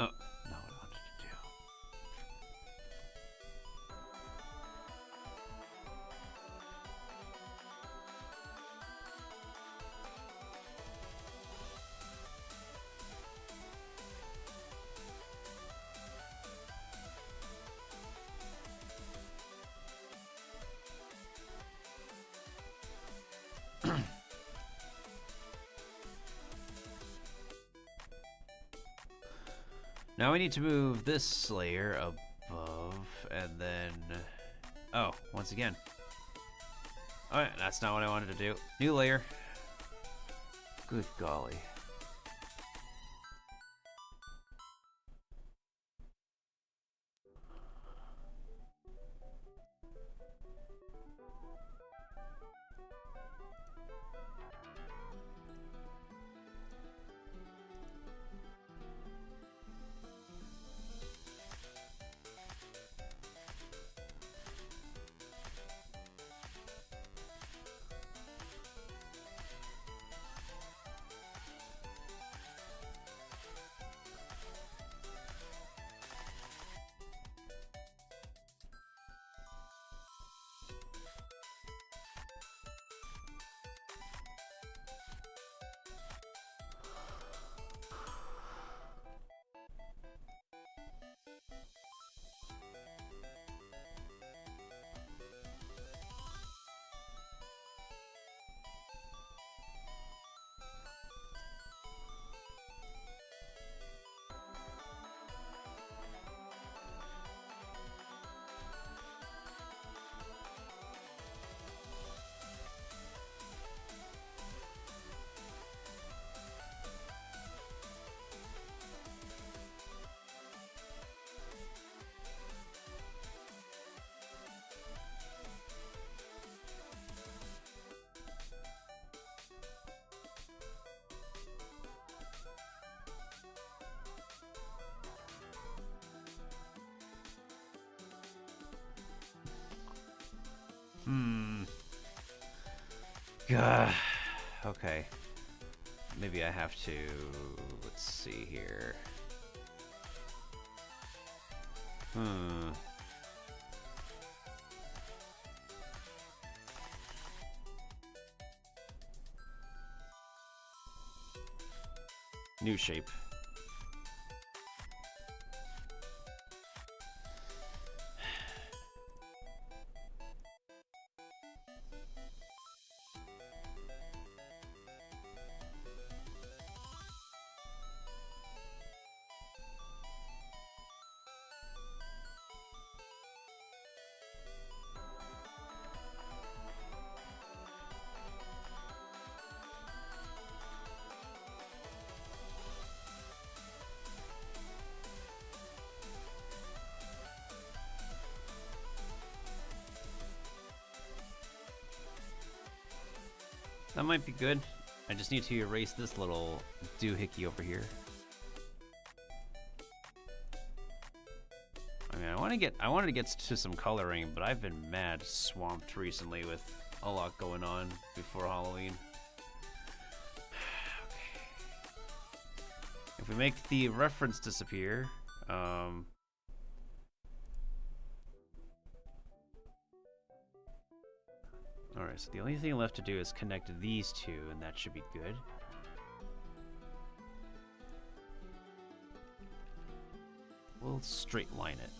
Speaker 1: Oh, not what I wanted to do. Now we need to move this layer above, and then... Oh, once again. Alright, that's not what I wanted to do. New layer. Good golly. Gah. Okay. Maybe I have to... Let's see here. New shape. That might be good. I just need to erase this little doohickey over here. I mean, I wanted to get to some coloring, but I've been mad swamped recently with a lot going on before Halloween. Okay. If we make the reference disappear, alright, so the only thing left to do is connect these two, and that should be good. We'll straight line it.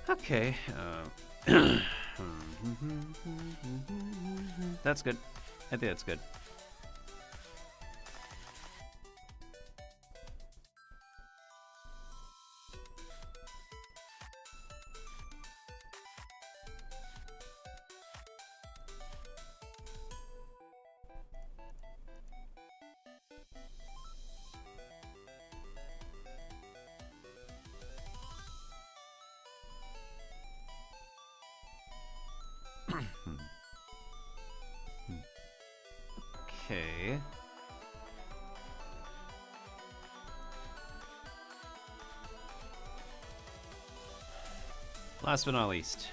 Speaker 1: Okay. That's good. I think that's good. Okay. Last but not least.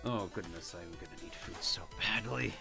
Speaker 1: Oh goodness, I'm gonna need food so badly.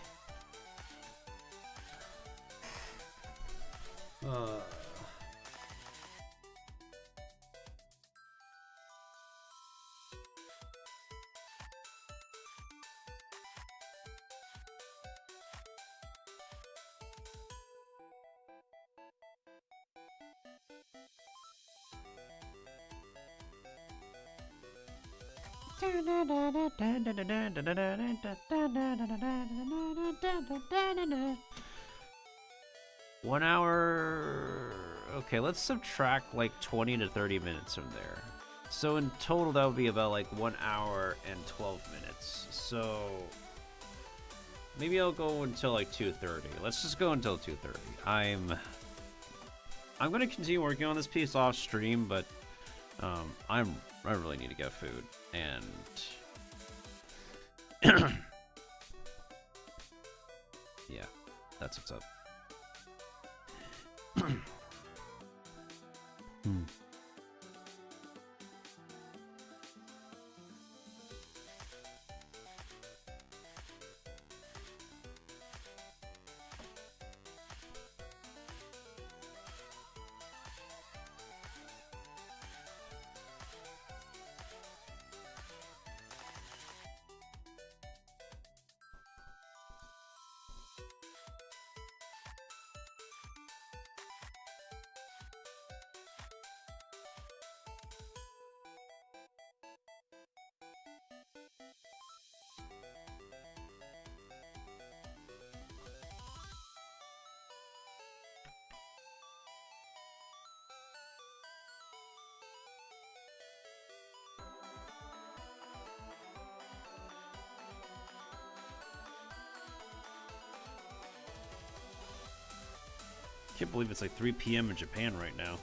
Speaker 1: 1 hour. Okay, let's subtract like 20 to 30 minutes from there. So in total, that would be about like 1 hour and 12 minutes. So maybe I'll go until like 2:30. Let's just go until 2:30. I'm gonna continue working on this piece off stream, but I really need to get food, and yeah, that's what's up. Can't believe it's like 3 p.m. in Japan right now.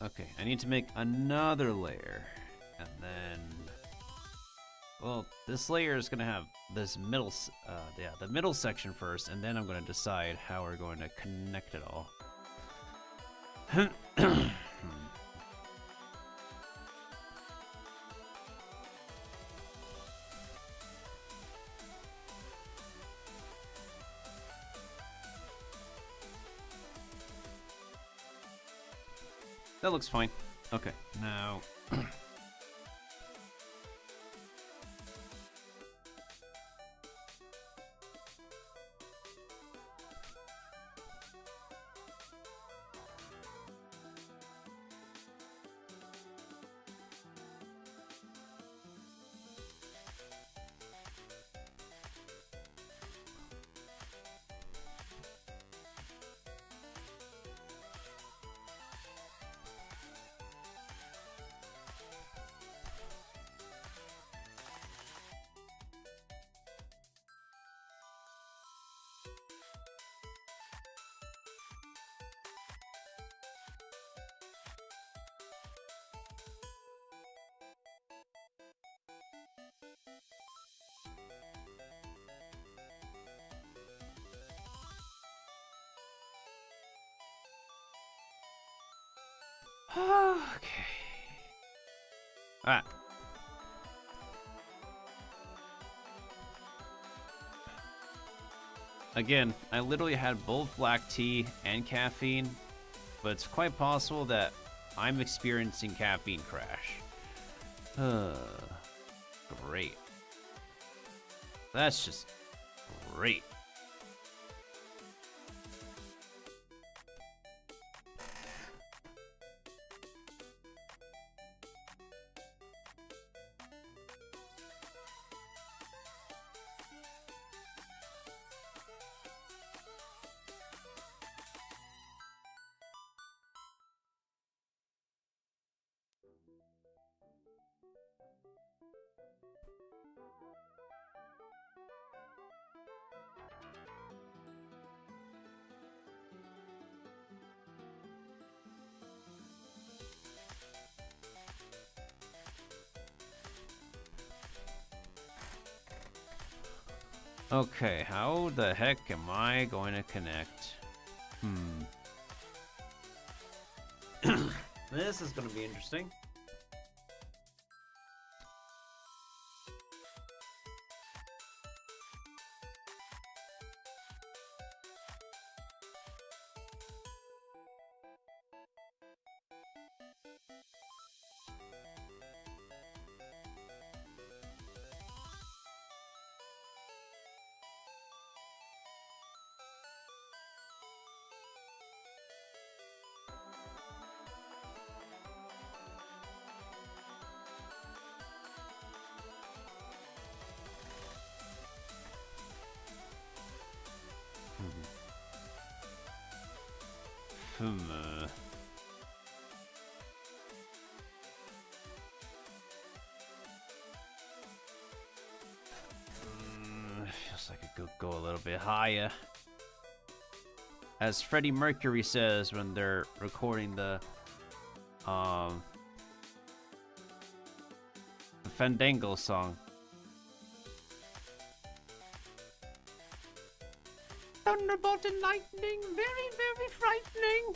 Speaker 1: Okay, I need to make another layer, and then, well, this layer is gonna have this middle, the middle section first, and then I'm gonna decide how we're going to connect it all. That looks fine. Okay, now... Okay. Alright. Again, I literally had both black tea and caffeine, but it's quite possible that I'm experiencing caffeine crash. Great. That's just great. Okay, how the heck am I going to connect? This is going to be interesting. Feels like it could go a little bit higher. As Freddie Mercury says when they're recording the Fandango song. Thunderbolt and lightning, very, very frightening.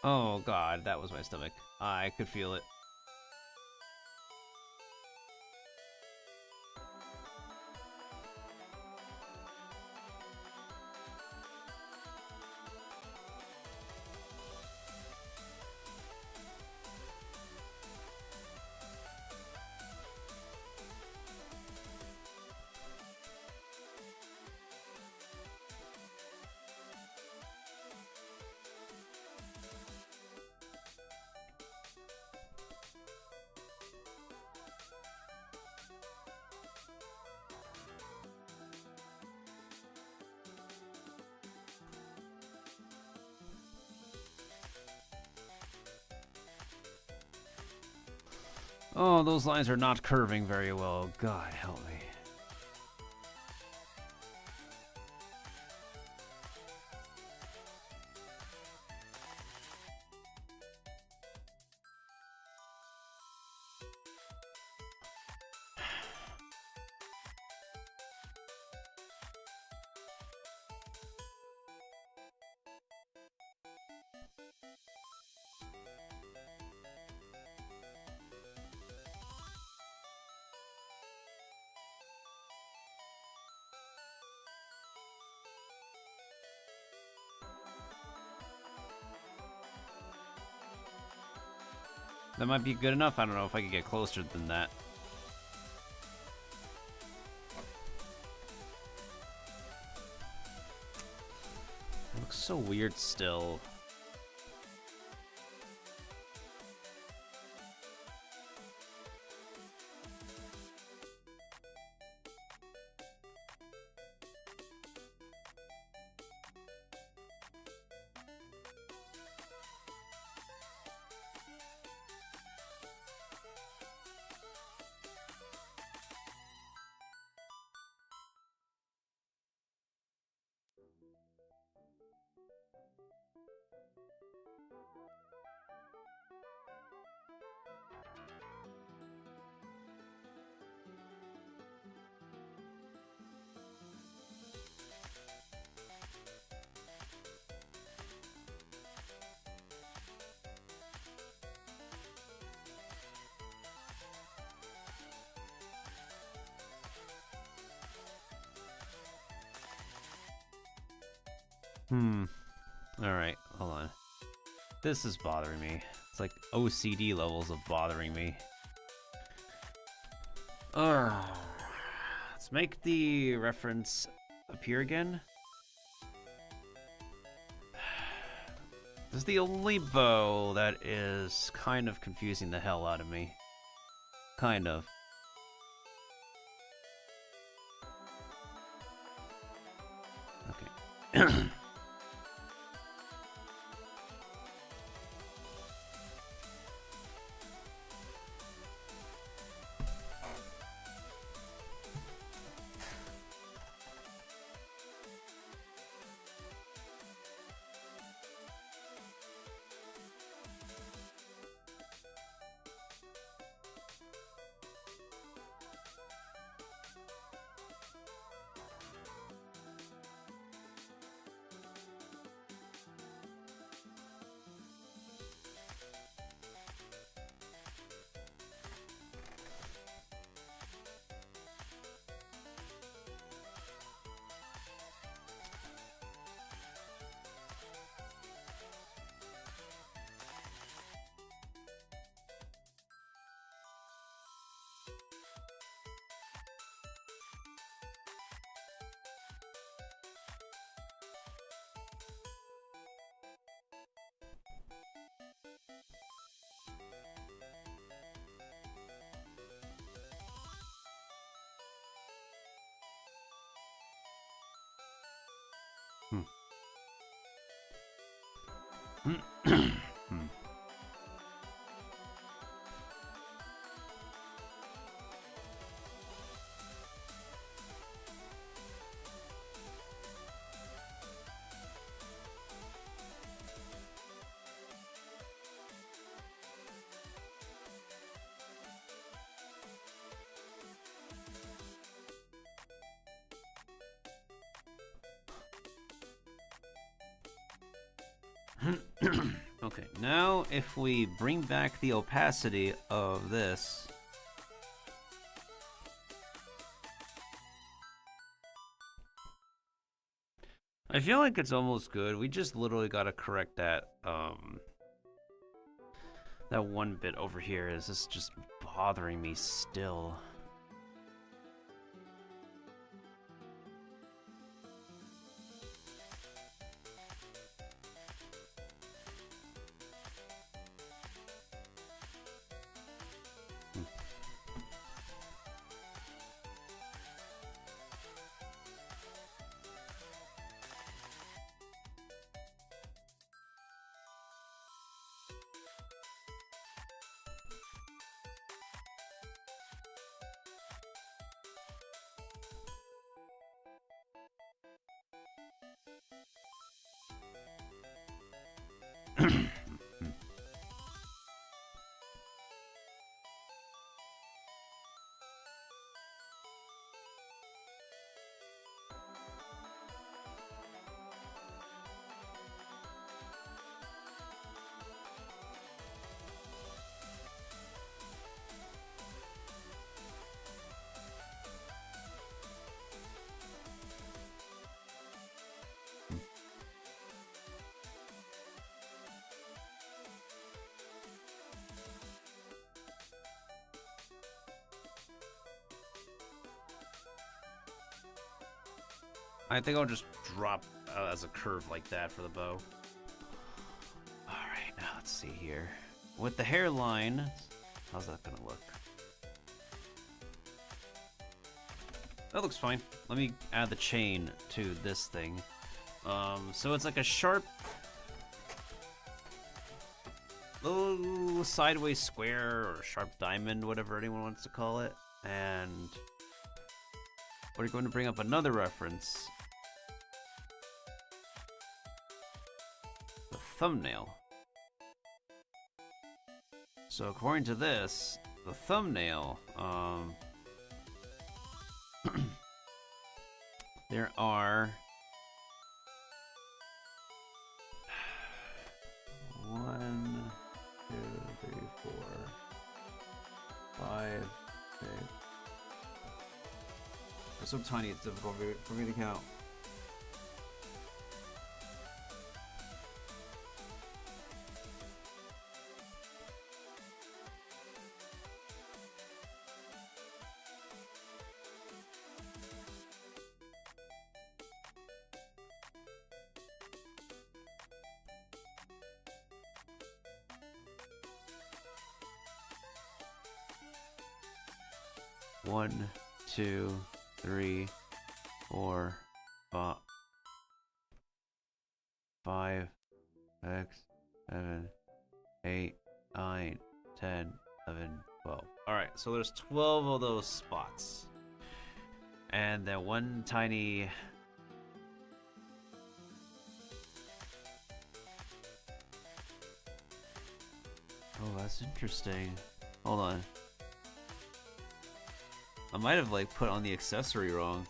Speaker 1: Oh god, that was my stomach. I could feel it. Oh, those lines are not curving very well. God help me. That might be good enough. I don't know if I could get closer than that. It looks so weird still. Alright, hold on. This is bothering me. It's like OCD levels of bothering me. Let's make the reference appear again. This is the only bow that is kind of confusing the hell out of me. Kind of. Okay. Okay, now if we bring back the opacity of this. I feel like it's almost good. We just literally gotta correct that, that one bit over here. Is this just bothering me still? I think I'll just drop as a curve like that for the bow. Alright, now let's see here. With the hairline, how's that gonna look? That looks fine. Let me add the chain to this thing. So it's like a sharp little sideways square or sharp diamond, whatever anyone wants to call it. And we're going to bring up another reference. The thumbnail. So according to this, the thumbnail, there are 1, 2, 3, 4, 5, 6. They're so tiny, it's difficult for me to count. One, 2, 3, 4, 5, 6, 7, 8, 9, 10, 11, 12. Alright, so there's 12 of those spots. And then one tiny... Oh, that's interesting. Hold on. I might have like put on the accessory wrong.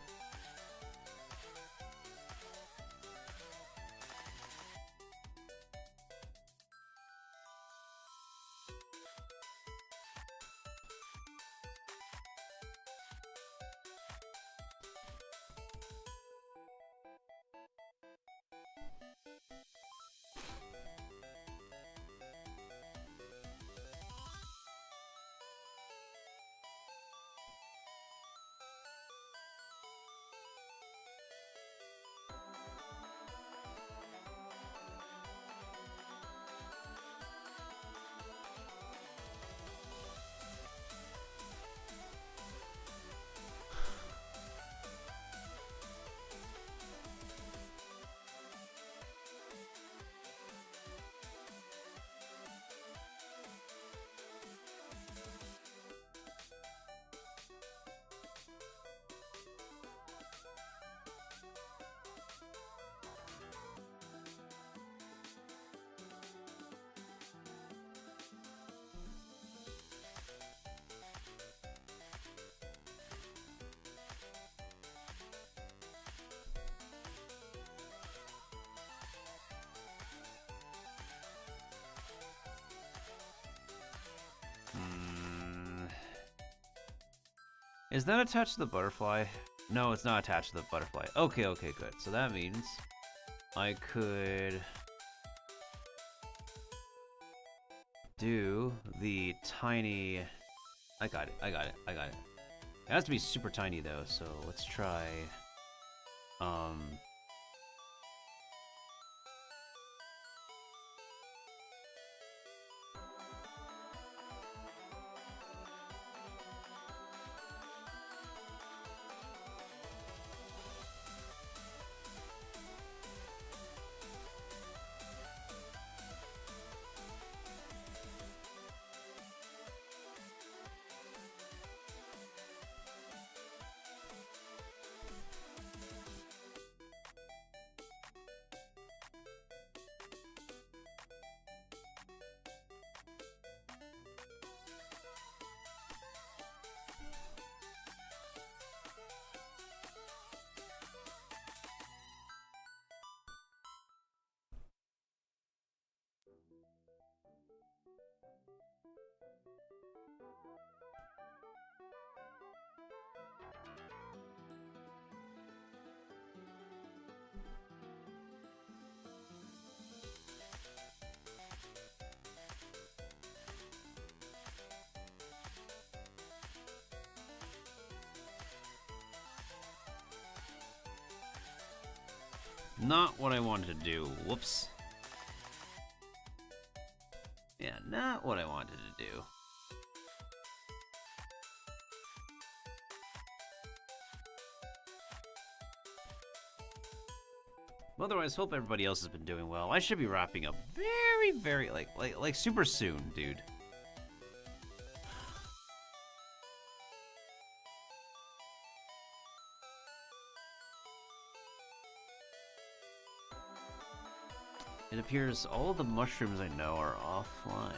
Speaker 1: Is that attached to the butterfly? No, it's not attached to the butterfly. Okay, okay, good. So that means I could do the tiny... I got it, I got it, I got it. It has to be super tiny though, so let's try... Not what I wanted to do. Whoops. Yeah, not what I wanted to do. Otherwise, hope everybody else has been doing well. I should be wrapping up very, like super soon, dude. It appears all the mushrooms I know are offline.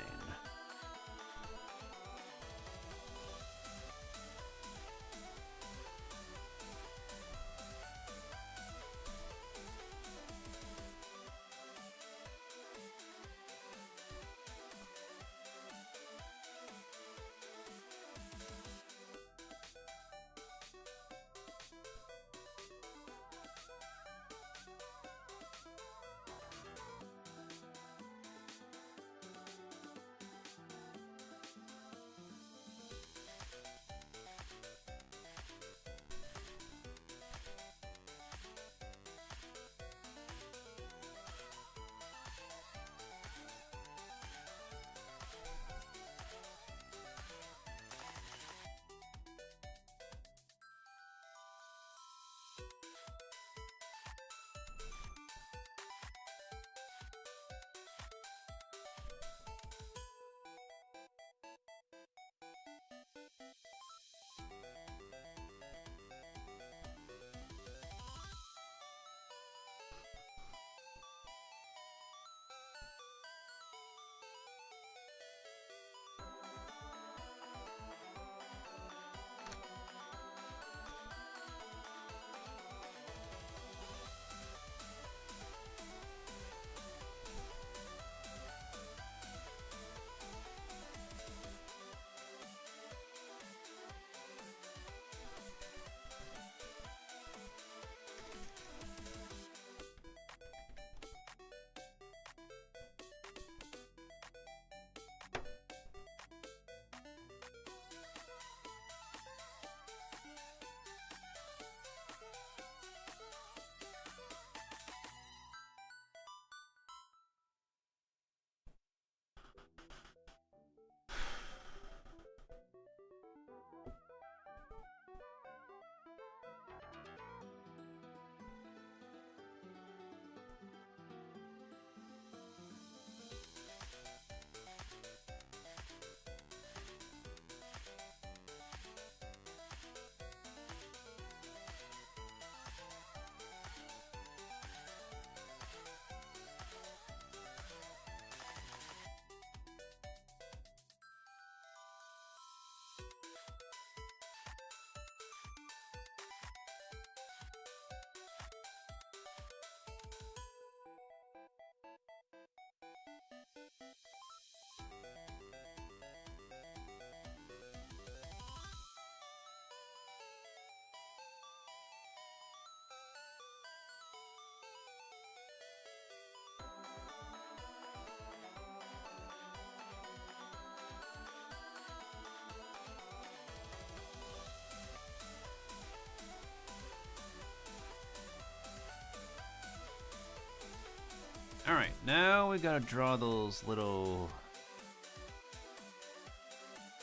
Speaker 1: Alright, now we gotta draw those little...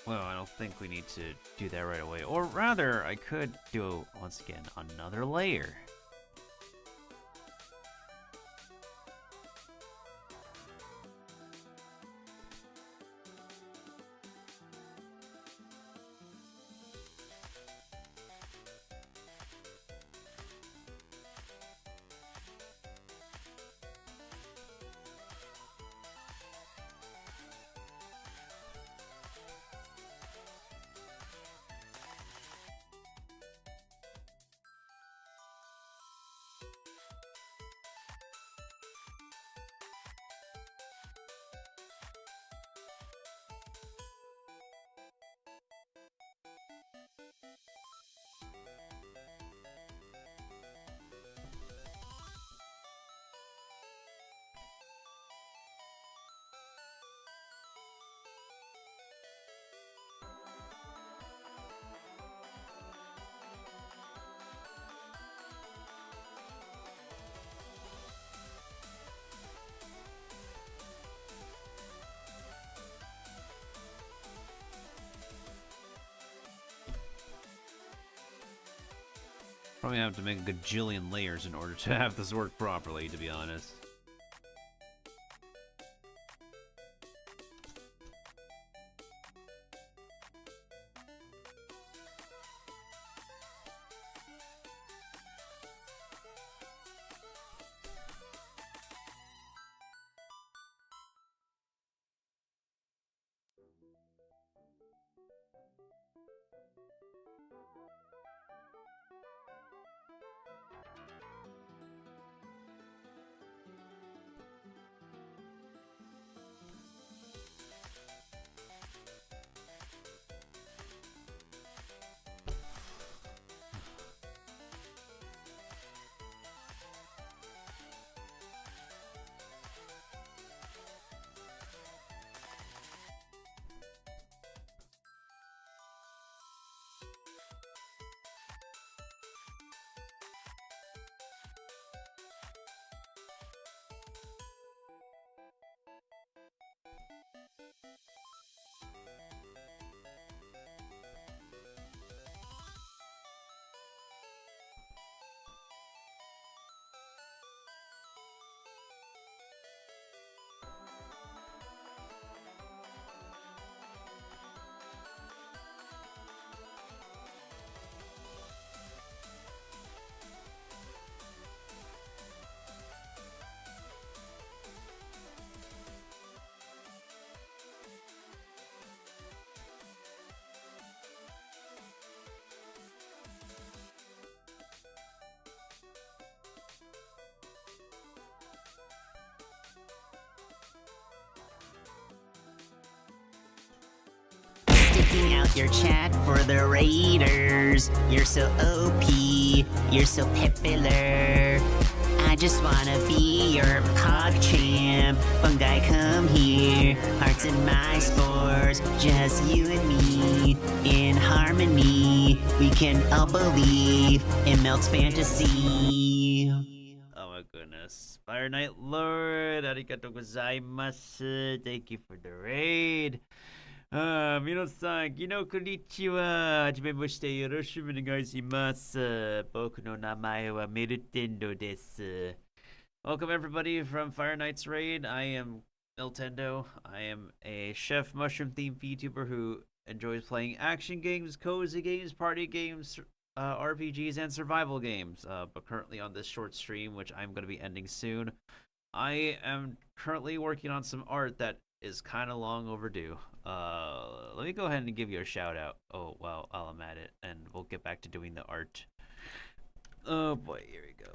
Speaker 1: Well, I don't think we need to do that right away. Or rather, I could do, once again, another layer. Probably have to make a gajillion layers in order to have this work properly, to be honest.
Speaker 2: Sticking out your chat for the raiders. You're so OP, you're so popular. I just wanna be your pog champ. Fungi, come here. Hearts in my spores. Just you and me. In harmony. We can all believe in Melt's fantasy.
Speaker 1: Oh my goodness. Fire Knight Lord, arigatou gozaimasu. Thank you for the raid. 皆さん、こんにちは。はじめまして、よろしくお願いします。僕の名前はミルテンドです。Welcome everybody from Fire Knight's Raid. I am Miltendo. I am a chef mushroom themed VTuber who enjoys playing action games, cozy games, party games, RPGs, and survival games. But currently on this short stream, which I'm going to be ending soon, I am currently working on some art that is kind of long overdue. Let me go ahead and give you a shout out. Oh, well, while I'm at it, and we'll get back to doing the art. Oh boy, here we go.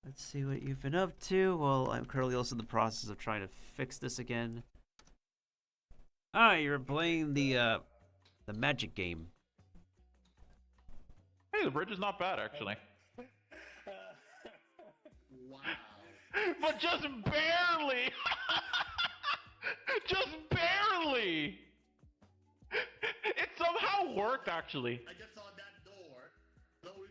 Speaker 1: Let's see what you've been up to. Well, I'm currently also in the process of trying to fix this again. Ah, you're playing the magic game.
Speaker 3: Hey, the bridge is not bad, actually.
Speaker 4: Wow.
Speaker 3: But just barely! Just barely! It somehow worked, actually.
Speaker 4: I just saw that door. Slowly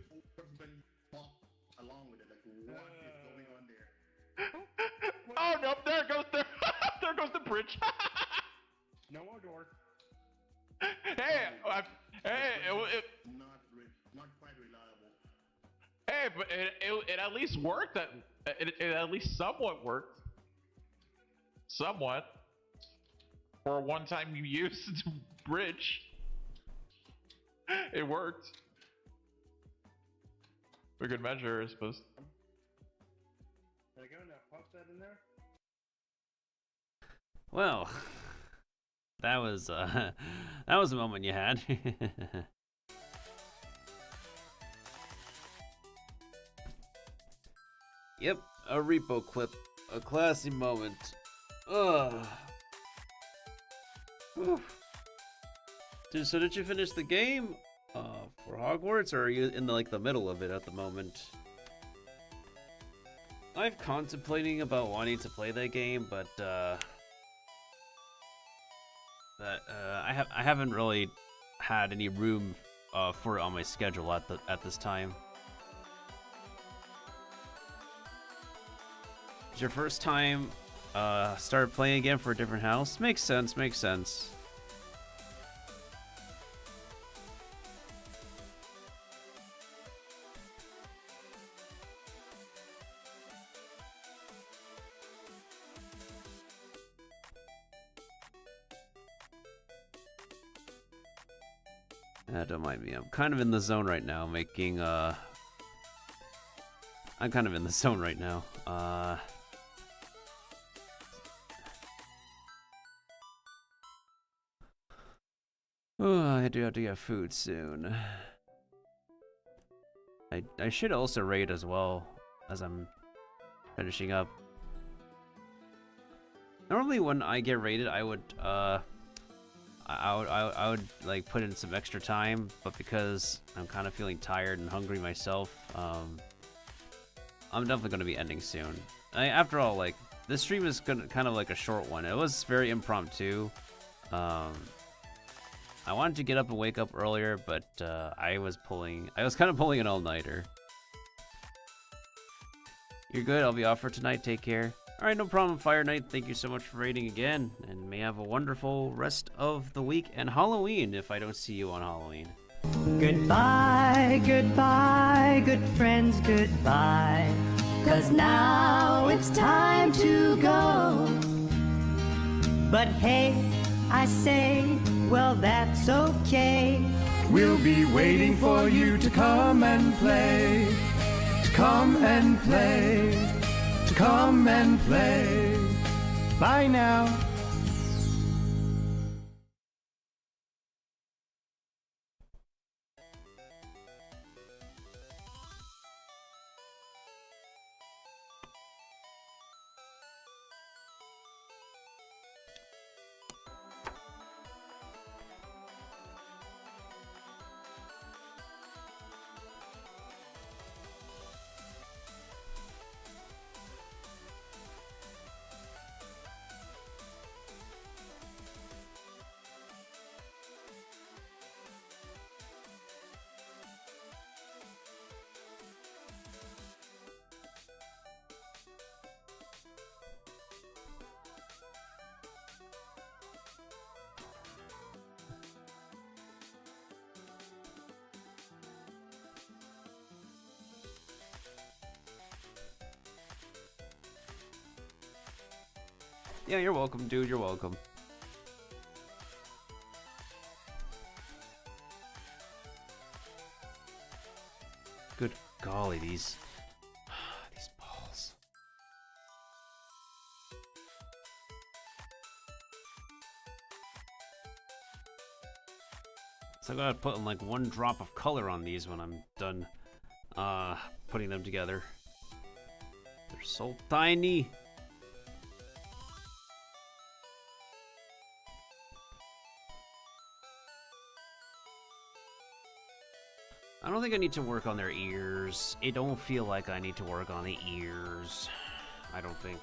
Speaker 4: been walked along with it. Like, what is going on there?
Speaker 3: Oh no, there goes the there goes the bridge.
Speaker 5: No more doors.
Speaker 3: Hey,
Speaker 4: Not quite reliable.
Speaker 3: hey, but it at least worked. It at least somewhat worked. Somewhat. For a one-time you used bridge. It worked. For good measure, I suppose.
Speaker 5: Are they going to pop that in there?
Speaker 1: Well, that was a moment you had. Yep, a repo clip, a classy moment. Ugh. Dude, so did you finish the game for Hogwarts, or are you in the middle of it at the moment? I'm contemplating about wanting to play that game, but I haven't really had any room for it on my schedule at this time. It's your first time started playing again for a different house? Makes sense, makes sense. Don't mind me. I'm kind of in the zone right now, making I'm kind of in the zone right now. Oh, I do have to get food soon. I should also raid as well as I'm finishing up. Normally when I get raided, I would I would like put in some extra time, but because I'm kind of feeling tired and hungry myself, I'm definitely going to be ending soon. After all, like this stream is kind of like a short one. It was very impromptu. I wanted to get up and wake up earlier, but I was kind of pulling an all-nighter. You're good. I'll be off for tonight. Take care. All right, no problem, Fire Knight. Thank you so much for raiding again, and may have a wonderful rest of the week and Halloween if I don't see you on Halloween.
Speaker 6: Goodbye, goodbye, good friends, goodbye. 'Cause now it's time to go. But hey, I say, well, that's okay.
Speaker 7: We'll be waiting for you to come and play. To come and play. To come and play. Bye now.
Speaker 1: Yeah, you're welcome, dude. You're welcome. Good golly, these balls. So I gotta put like one drop of color on these when I'm done putting them together. They're so tiny. I don't think I need to work on their ears. It don't feel like I need to work on the ears. I don't think.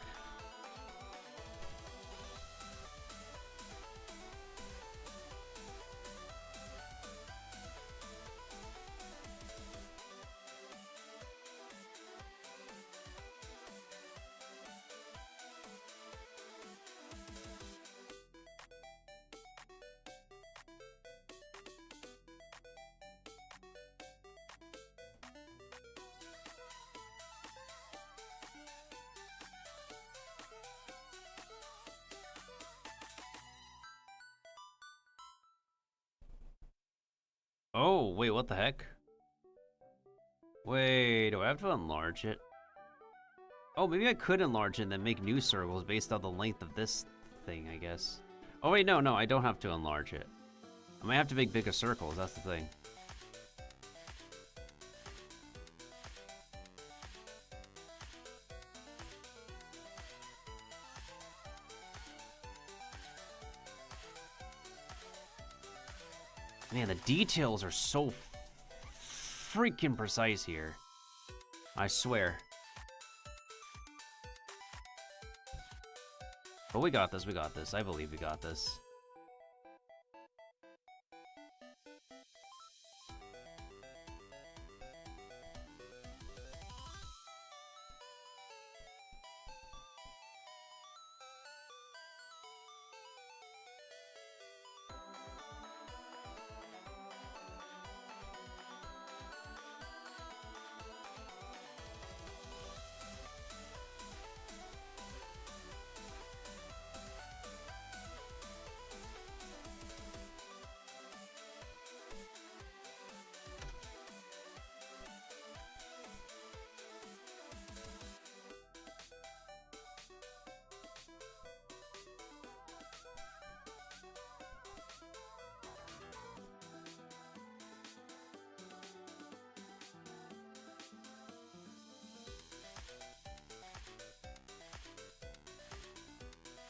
Speaker 1: Oh, wait, what the heck? Wait, do I have to enlarge it? Oh, maybe I could enlarge it and then make new circles based on the length of this thing, I guess. Oh, wait, no, I don't have to enlarge it. I might have to make bigger circles, that's the thing. Man, the details are so freaking precise here. I swear. But we got this, we got this. I believe we got this.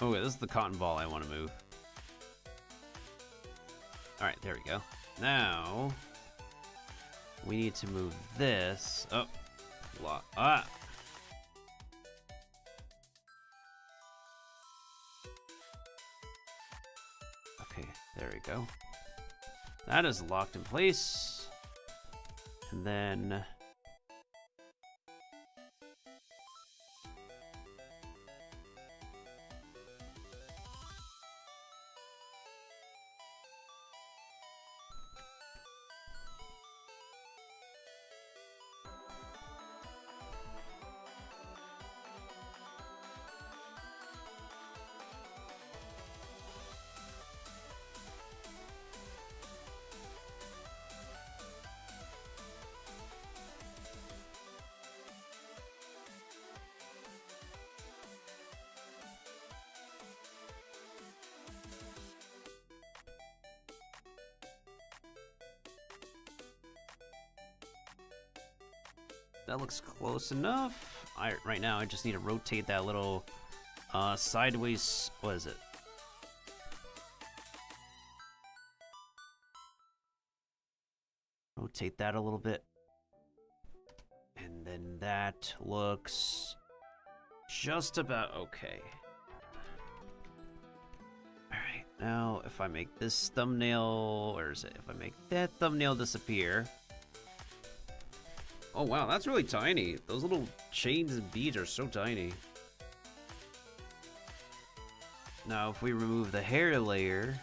Speaker 1: Oh, wait, this is the cotton ball I want to move. Alright, there we go. Now, we need to move this. Oh, ah! Okay, there we go. That is locked in place. And then... That looks close enough. Right now, I just need to rotate that little sideways. What is it? Rotate that a little bit. And then that looks just about okay. Alright, now if I make this thumbnail, where is it? If I make that thumbnail disappear. Oh wow, that's really tiny. Those little chains and beads are so tiny. Now if we remove the hair layer,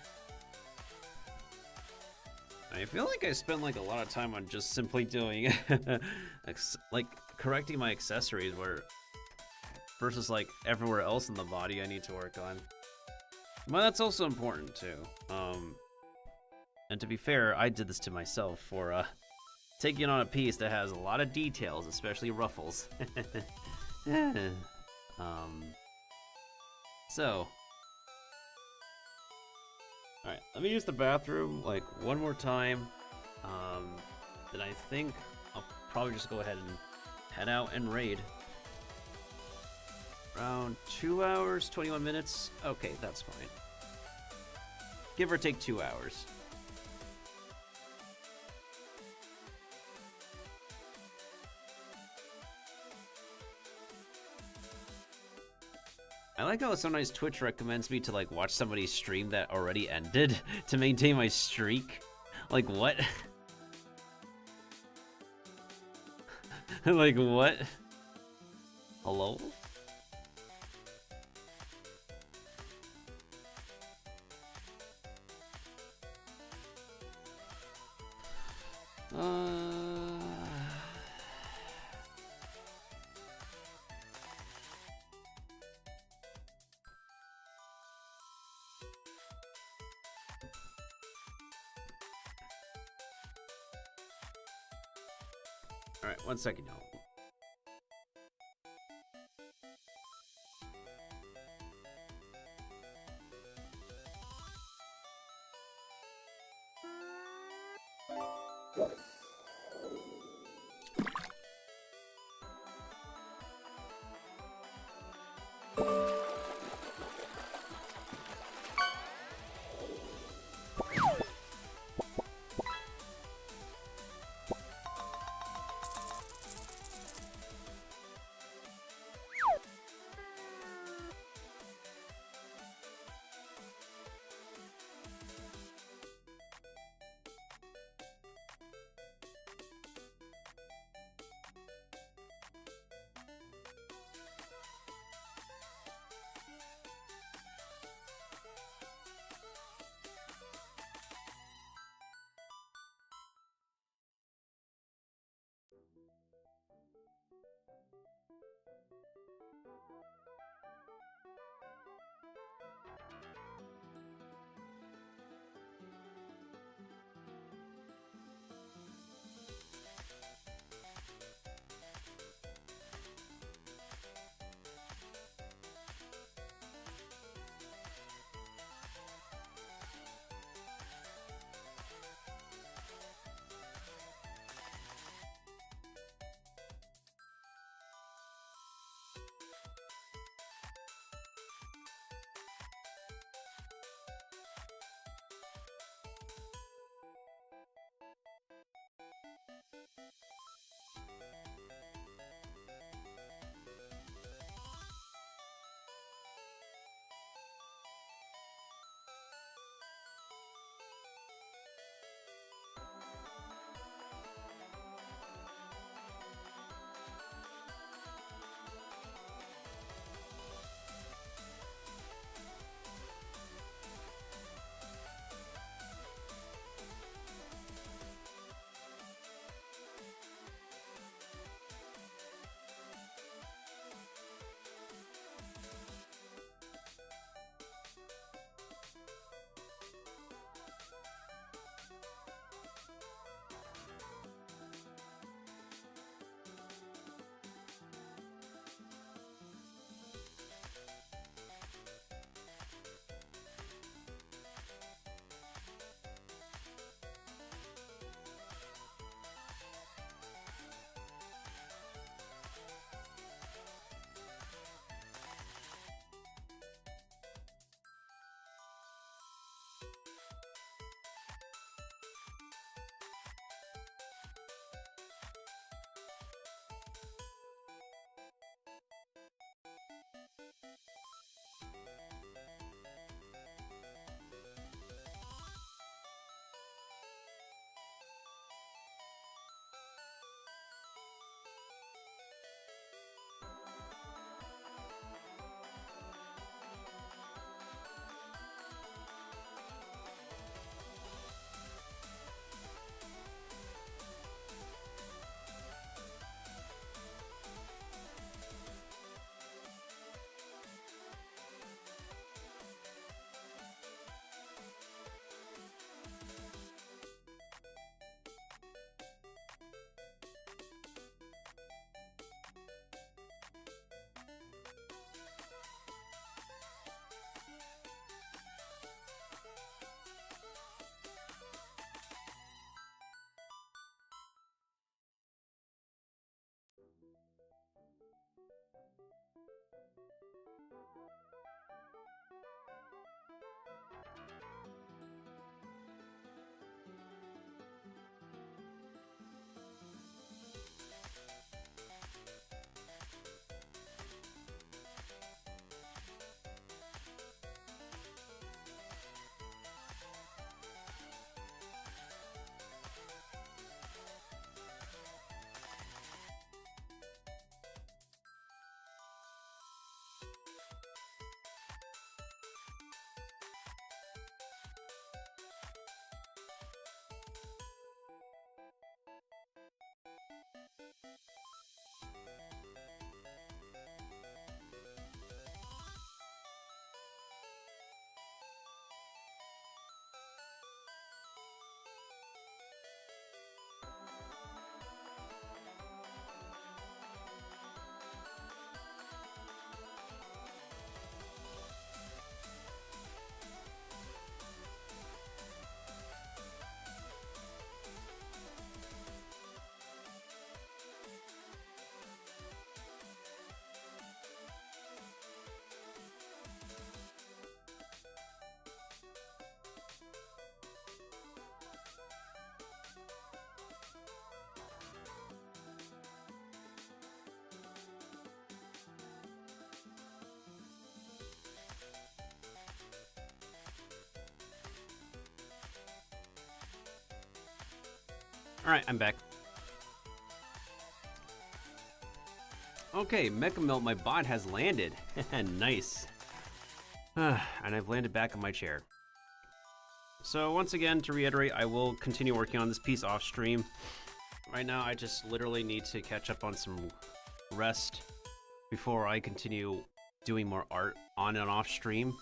Speaker 1: I feel like I spend like a lot of time on just simply doing like correcting my accessories where versus like everywhere else in the body I need to work on. But that's also important too. And to be fair, I did this to myself for taking on a piece that has a lot of details, especially ruffles. So, alright, let me use the bathroom like one more time. Then I think I'll probably just go ahead and head out and raid. Around 2 hours, 21 minutes. Okay, that's fine. Give or take 2 hours. I like how sometimes Twitch recommends me to like watch somebody's stream that already ended to maintain my streak. Like what? Like what? Hello? Alright, 1 second, y'all. Alright, I'm back. Okay, Mecha Melt, my bot has landed. Nice. And I've landed back in my chair. So once again, to reiterate, I will continue working on this piece off stream. Right now, I just literally need to catch up on some rest before I continue doing more art on and off stream.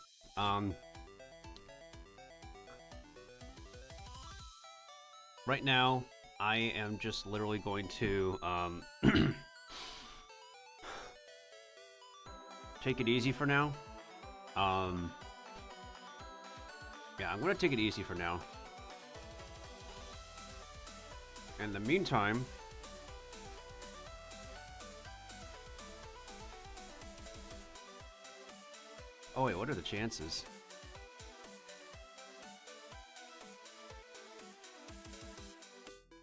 Speaker 1: Right now, I am just literally going to take it easy for now. Yeah, I'm gonna take it easy for now. In the meantime, oh wait, what are the chances?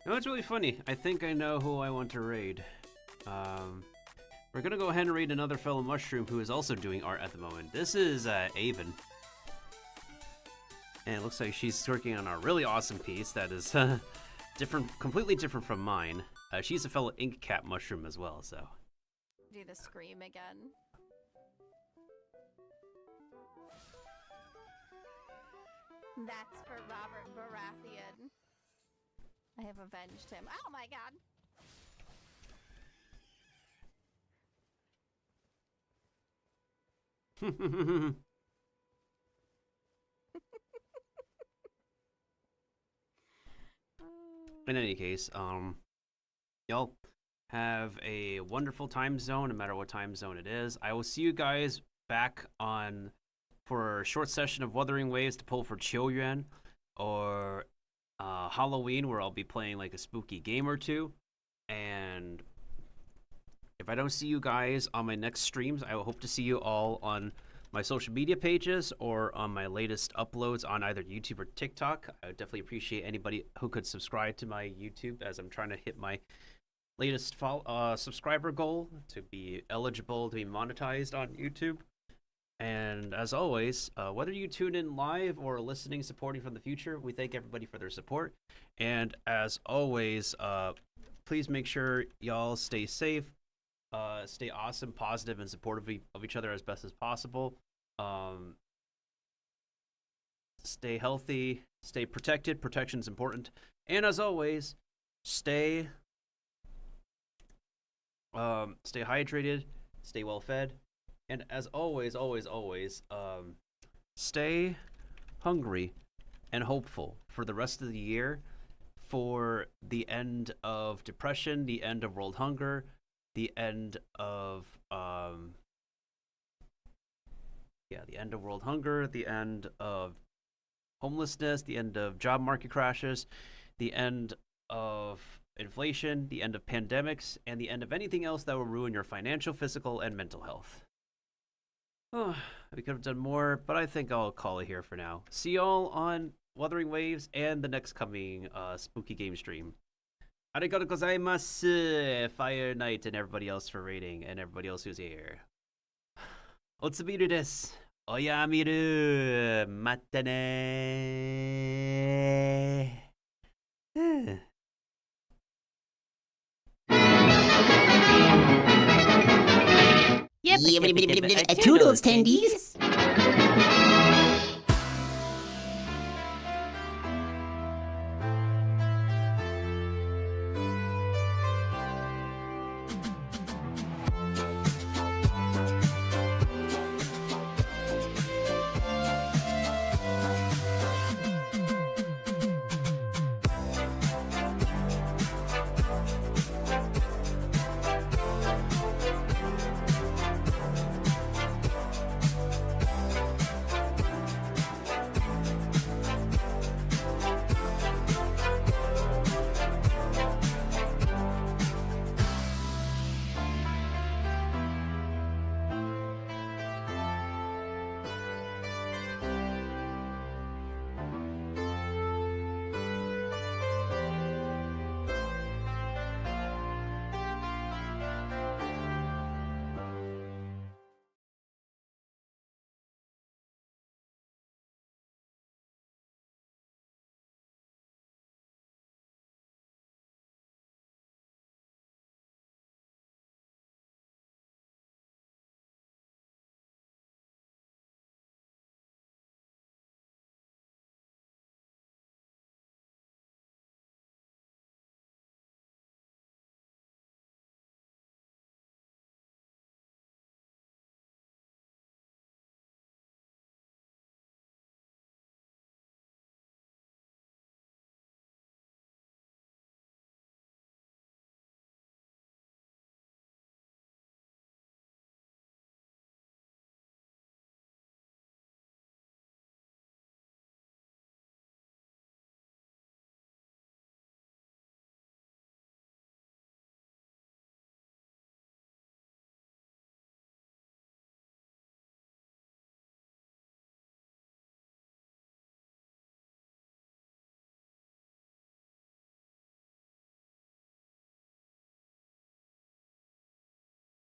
Speaker 1: No, it's really funny. I think I know who I want to raid. We're gonna go ahead and raid another fellow mushroom who is also doing art at the moment. This is Avon. And it looks like she's working on a really awesome piece that is different, completely different from mine. She's a fellow ink cap mushroom as well, so.
Speaker 8: Do the scream again. That's for Robert Baratheon. I have avenged him. Oh my god!
Speaker 1: In any case, y'all have a wonderful time zone, no matter what time zone it is. I will see you guys back on for a short session of Wuthering Waves to pull for Choyuan, or Halloween, where I'll be playing like a spooky game or two. And if I don't see you guys on my next streams, I will hope to see you all on my social media pages or on my latest uploads on either YouTube or TikTok. I would definitely appreciate anybody who could subscribe to my YouTube, as I'm trying to hit my latest subscriber goal to be eligible to be monetized on YouTube. And as always, whether you tune in live or listening, supporting from the future, we thank everybody for their support. And as always, please make sure y'all stay safe, stay awesome, positive, and supportive of each other as best as possible. Stay healthy, stay protected. Protection's important. And as always, stay hydrated, stay well fed. And as always, stay hungry and hopeful for the rest of the year, for the end of depression, the end of world hunger, the end of the end of world hunger, the end of homelessness, the end of job market crashes, the end of inflation, the end of pandemics, and the end of anything else that will ruin your financial, physical, and mental health. Oh, we could have done more, but I think I'll call it here for now. See y'all on Wuthering Waves and the next coming spooky game stream. Arigatou gozaimasu, Fire Knight, and everybody else for raiding, and everybody else who's here. Otsubiru desu. Oyamiru. Mata ne.
Speaker 2: Toodles, tendies!